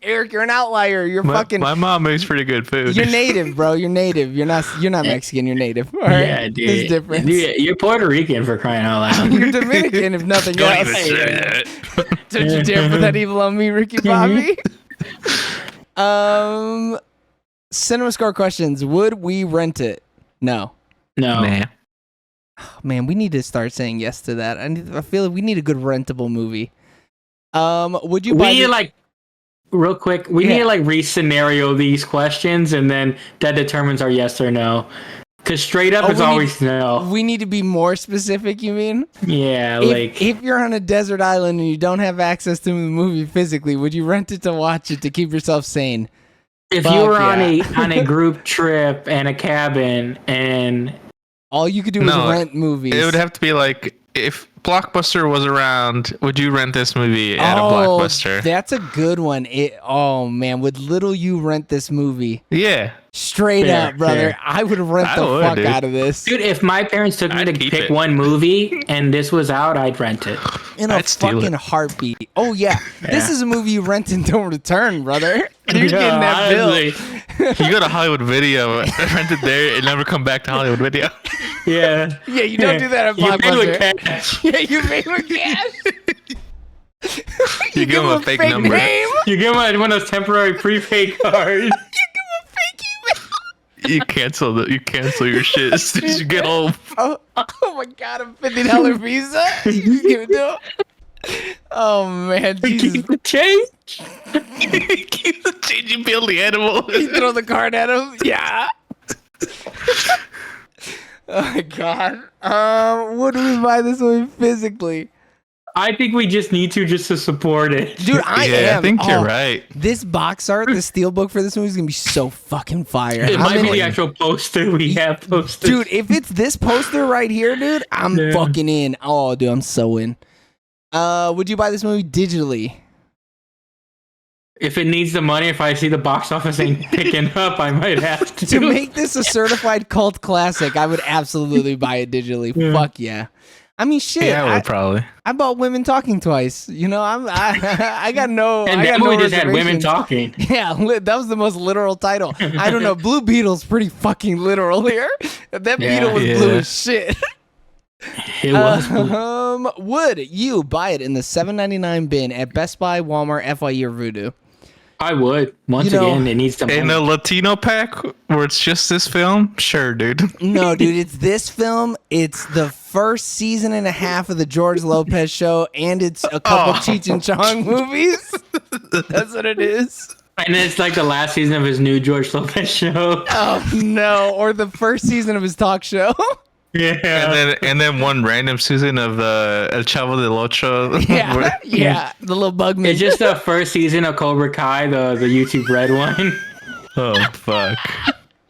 Eric, you're an outlier. You're fucking. My mom makes pretty good food. You're native, bro. You're native. You're not Mexican. You're native. All right? Yeah, dude. There's difference. Dude, you're Puerto Rican for crying out loud. You're Dominican, if nothing Don't else. even say that. Don't you dare put that evil on me, Ricky Bobby. Cinema Score questions. Would we rent it? No. No. Nah. Man, we need to start saying yes to that. I feel like we need a good rentable movie. Would you buy? We need real quick. We need to re-scenario these questions, and then that determines our yes or no. Because straight up, it's always no. We need to be more specific. You mean? Yeah, if you're on a desert island and you don't have access to the movie physically, would you rent it to watch it to keep yourself sane? If you were on a group trip and a cabin and all you could do was rent movies. It would have to be like, if Blockbuster was around, would you rent this movie at a Blockbuster? That's a good one. Would little you rent this movie? Yeah. Straight up, brother. I would rent the fuck out of this. Dude, if my parents took me to pick one movie and this was out, I'd rent it. In a fucking heartbeat. Oh, yeah. This is a movie you rent and don't return, brother. You're getting that bill. You go to Hollywood Video, rent it there, and never come back to Hollywood Video. Yeah. Yeah, you don't do that at Blockbuster. You pay with cash. Yeah, you pay with cash. You give them a fake number. Name. You give them one of those temporary prepaid cards. You cancel your shit as soon as you get home. Oh my god, a $50 visa? You give it to him? Oh man, Jesus. Keep the change. Keep the change, you build the animal. You throw the card at him? Yeah. Oh my god. Would we buy this movie physically? I think we just need to support it. Dude, I think you're right. This box art, the steelbook for this movie is going to be so fucking fire. It might be the actual poster we have posted. Dude, if it's this poster right here, dude, I'm fucking in. Oh, dude, I'm so in. Would you buy this movie digitally? If it needs the money, if I see the box office ain't picking up, I might have to. To make this a certified cult classic, I would absolutely buy it digitally. Fuck yeah. I mean, shit. Yeah, I would probably. I bought Women Talking twice. You know, I got no. And that movie just had women talking. Yeah, that was the most literal title. I don't know. Blue Beetle's pretty fucking literal here. That beetle was blue as shit. It was. Would you buy it in the $7.99 bin at Best Buy, Walmart, FYE, or Voodoo? I would. Once again, it needs to. In a Latino pack where it's just this film, sure, dude. No, dude, it's this film. It's the first season and a half of the George Lopez show, and it's a couple Cheech and Chong movies. That's what it is. And it's like the last season of his new George Lopez show. Oh no! Or the first season of his talk show. Yeah, and then one random season of El Chavo del Ocho. Yeah, the little bugman. It's just the first season of Cobra Kai, the YouTube Red one. Oh fuck!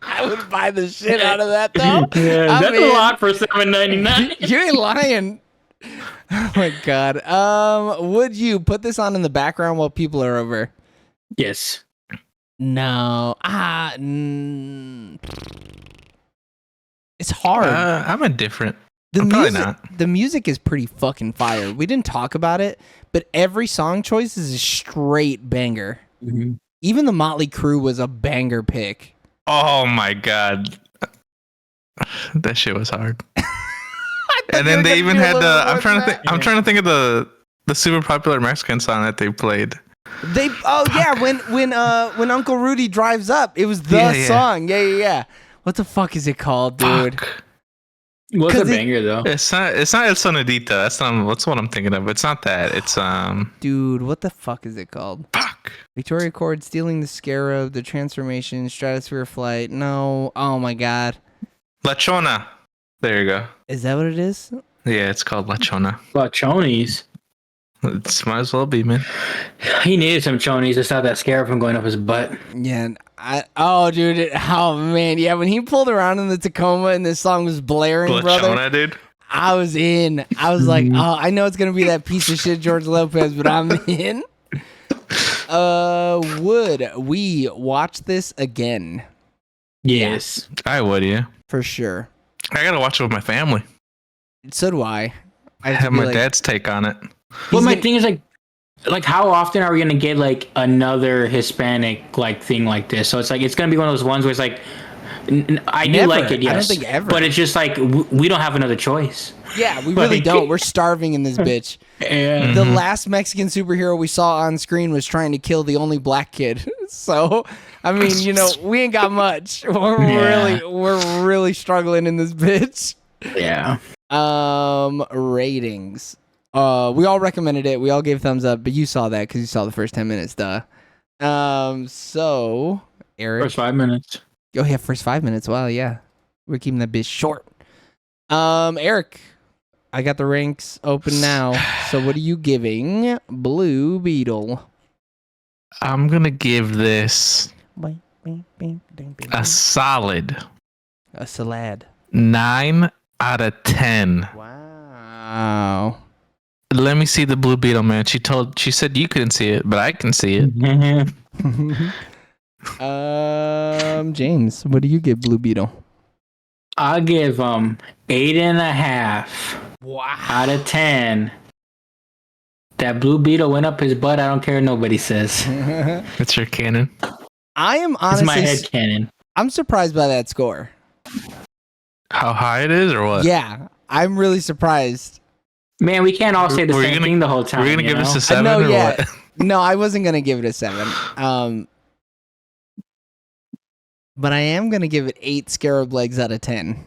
I would buy the shit out of that though. Yeah, that's a lot for $7.99. You ain't lying. Oh my god. Would you put this on in the background while people are over? Yes. No. It's hard. I'm indifferent. Probably not. The music is pretty fucking fire. We didn't talk about it, but every song choice is a straight banger. Mm-hmm. Even the Motley Crue was a banger pick. Oh my god, that shit was hard. And then they even had the. I'm trying to think of the super popular Mexican song that they played. When Uncle Rudy drives up, it was the song. Yeah. What the fuck is it called, dude? Fuck. What's a banger though? It's not El Sonidita. That's what I'm thinking of. It's not that. It's Dude, what the fuck is it called? Fuck. Victoria Cord, Stealing the Scarab, The Transformation, Stratosphere Flight. No. Oh my god. La Chona. There you go. Is that what it is? Yeah, it's called La Chona. La Chonies. It might as well be, man. He needed some chonies to stop that scarab from going up his butt. Yeah. Man. Yeah, when he pulled around in the Tacoma and this song was blaring, La brother. Chona, dude. I was in. I was like, oh, I know it's going to be that piece of shit George Lopez, but I'm in. Would we watch this again? Yes. I would, yeah. For sure. I gotta watch it with my family. So do I. I have my dad's take on it. Well, my thing is like how often are we gonna get like another Hispanic like thing like this? So it's like it's gonna be one of those ones where it's like I do like it, yes, I don't think ever. but it's just like we don't have another choice. Yeah, we really don't. We're starving in this bitch. And the last Mexican superhero we saw on screen was trying to kill the only black kid. So, I mean, we ain't got much. We're really struggling in this bitch. Yeah. Ratings. We all recommended it. We all gave thumbs up, but you saw that because you saw the first 10 minutes, duh. So Eric. First 5 minutes. Oh yeah, first 5 minutes. Wow, yeah. We're keeping that bitch short. Eric, I got the ranks open now. So what are you giving Blue Beetle? I'm gonna give this a solid a salad 9 out of 10. Wow. Let me see the Blue Beetle, man. She said you couldn't see it, but I can see it. James, what do you give Blue Beetle? I'll give 8.5 out of 10. That Blue Beetle went up his butt. I don't care what nobody says. It's your canon. I am honestly. It's my head canon. I'm surprised by that score. How high it is, or what? Yeah, I'm really surprised. Man, we can't all say the same thing the whole time. We're gonna give this a 7 no, or yeah. what? No, I wasn't gonna give it a 7. But I am gonna give it 8 scarab legs out of 10.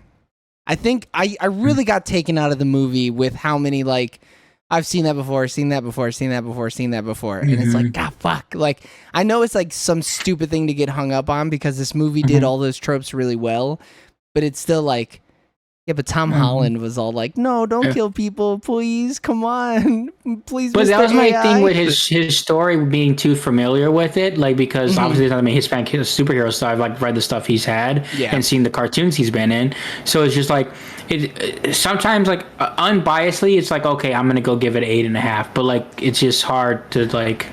I think I really got taken out of the movie with how many like I've seen that before, seen that before, seen that before, seen that before, and it's like God fuck. Like I know it's like some stupid thing to get hung up on because this movie did all those tropes really well, but it's still like. Yeah, but Tom Holland was all like, "No, don't kill people, please. Come on, please." But that was my AI. thing with his story being too familiar with it, like because obviously I mean Hispanic superhero stuff. I've like read the stuff he's had and seen the cartoons he's been in, so it's just like it. Sometimes like unbiasedly, it's like okay, I'm gonna go give it 8.5, but like it's just hard to like.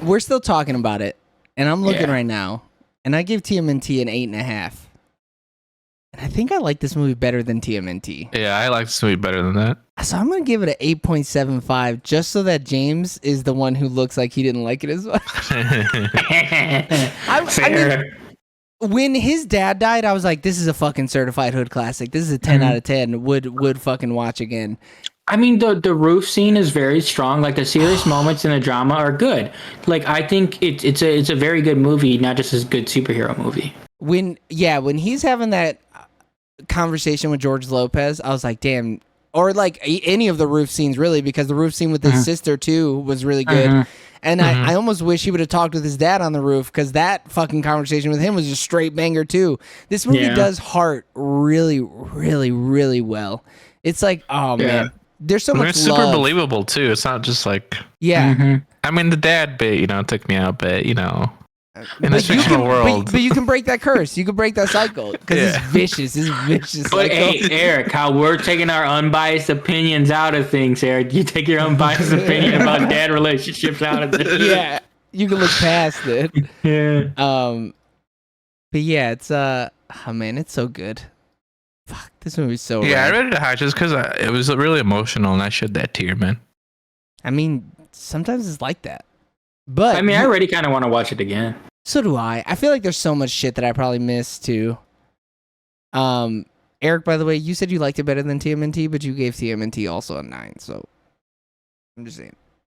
We're still talking about it, and I'm looking right now, and I give TMNT an 8.5. I think I like this movie better than TMNT. Yeah, I like this movie better than that. So I'm going to give it an 8.75 just so that James is the one who looks like he didn't like it as much. I mean, when his dad died, I was like, this is a fucking certified hood classic. This is a 10 out of 10. Would fucking watch again. I mean, the roof scene is very strong. Like the serious moments in the drama are good. Like I think it's a very good movie, not just a good superhero movie. When he's having that conversation with George Lopez, I was like, damn. Or like any of the roof scenes, really, because the roof scene with his sister too was really good. And I almost wish he would have talked with his dad on the roof because that fucking conversation with him was a straight banger too. This movie does heart really, really, really well. It's like, oh man, there's so much it's love. super believable too. It's not just like I mean, the dad bit, took me out, but in this fictional world. But you can break that curse. You can break that cycle because it's vicious. It's vicious. But hey, Eric, how we're taking our unbiased opinions out of things, Eric. You take your unbiased opinion about dad relationships out of this. Yeah, you can look past it. Yeah. But yeah, it's oh man, it's so good. Fuck, this movie's so. Yeah, rad. I read it high just because it was really emotional, and I shed that tear, man. I mean, sometimes it's like that. But I mean, I already kind of want to watch it again. so do I. I feel like there's so much shit that I probably missed too. Eric, by the way, you said you liked it better than TMNT, but you gave TMNT also a 9. So I'm just saying.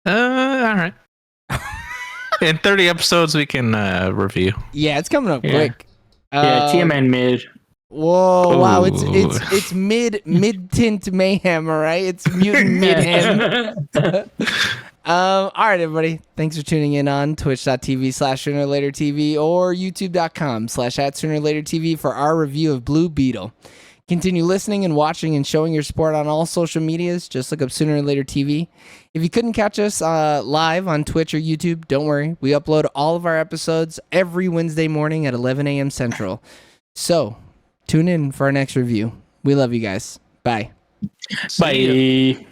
All right. In 30 episodes, we can review. Yeah, it's coming up Yeah. quick. Yeah, TMN mid. Whoa! Wow, it's Ooh. mid tint mayhem. All right, it's mutant midhem. All right, everybody. Thanks for tuning in on twitch.tv/soonerlatertv or youtube.com/@soonerlatertv for our review of Blue Beetle. Continue listening and watching and showing your support on all social medias. Just look up Sooner or Later TV. If you couldn't catch us live on Twitch or YouTube, don't worry. We upload all of our episodes every Wednesday morning at 11 a.m. Central. So tune in for our next review. We love you guys. Bye. See ya. Bye.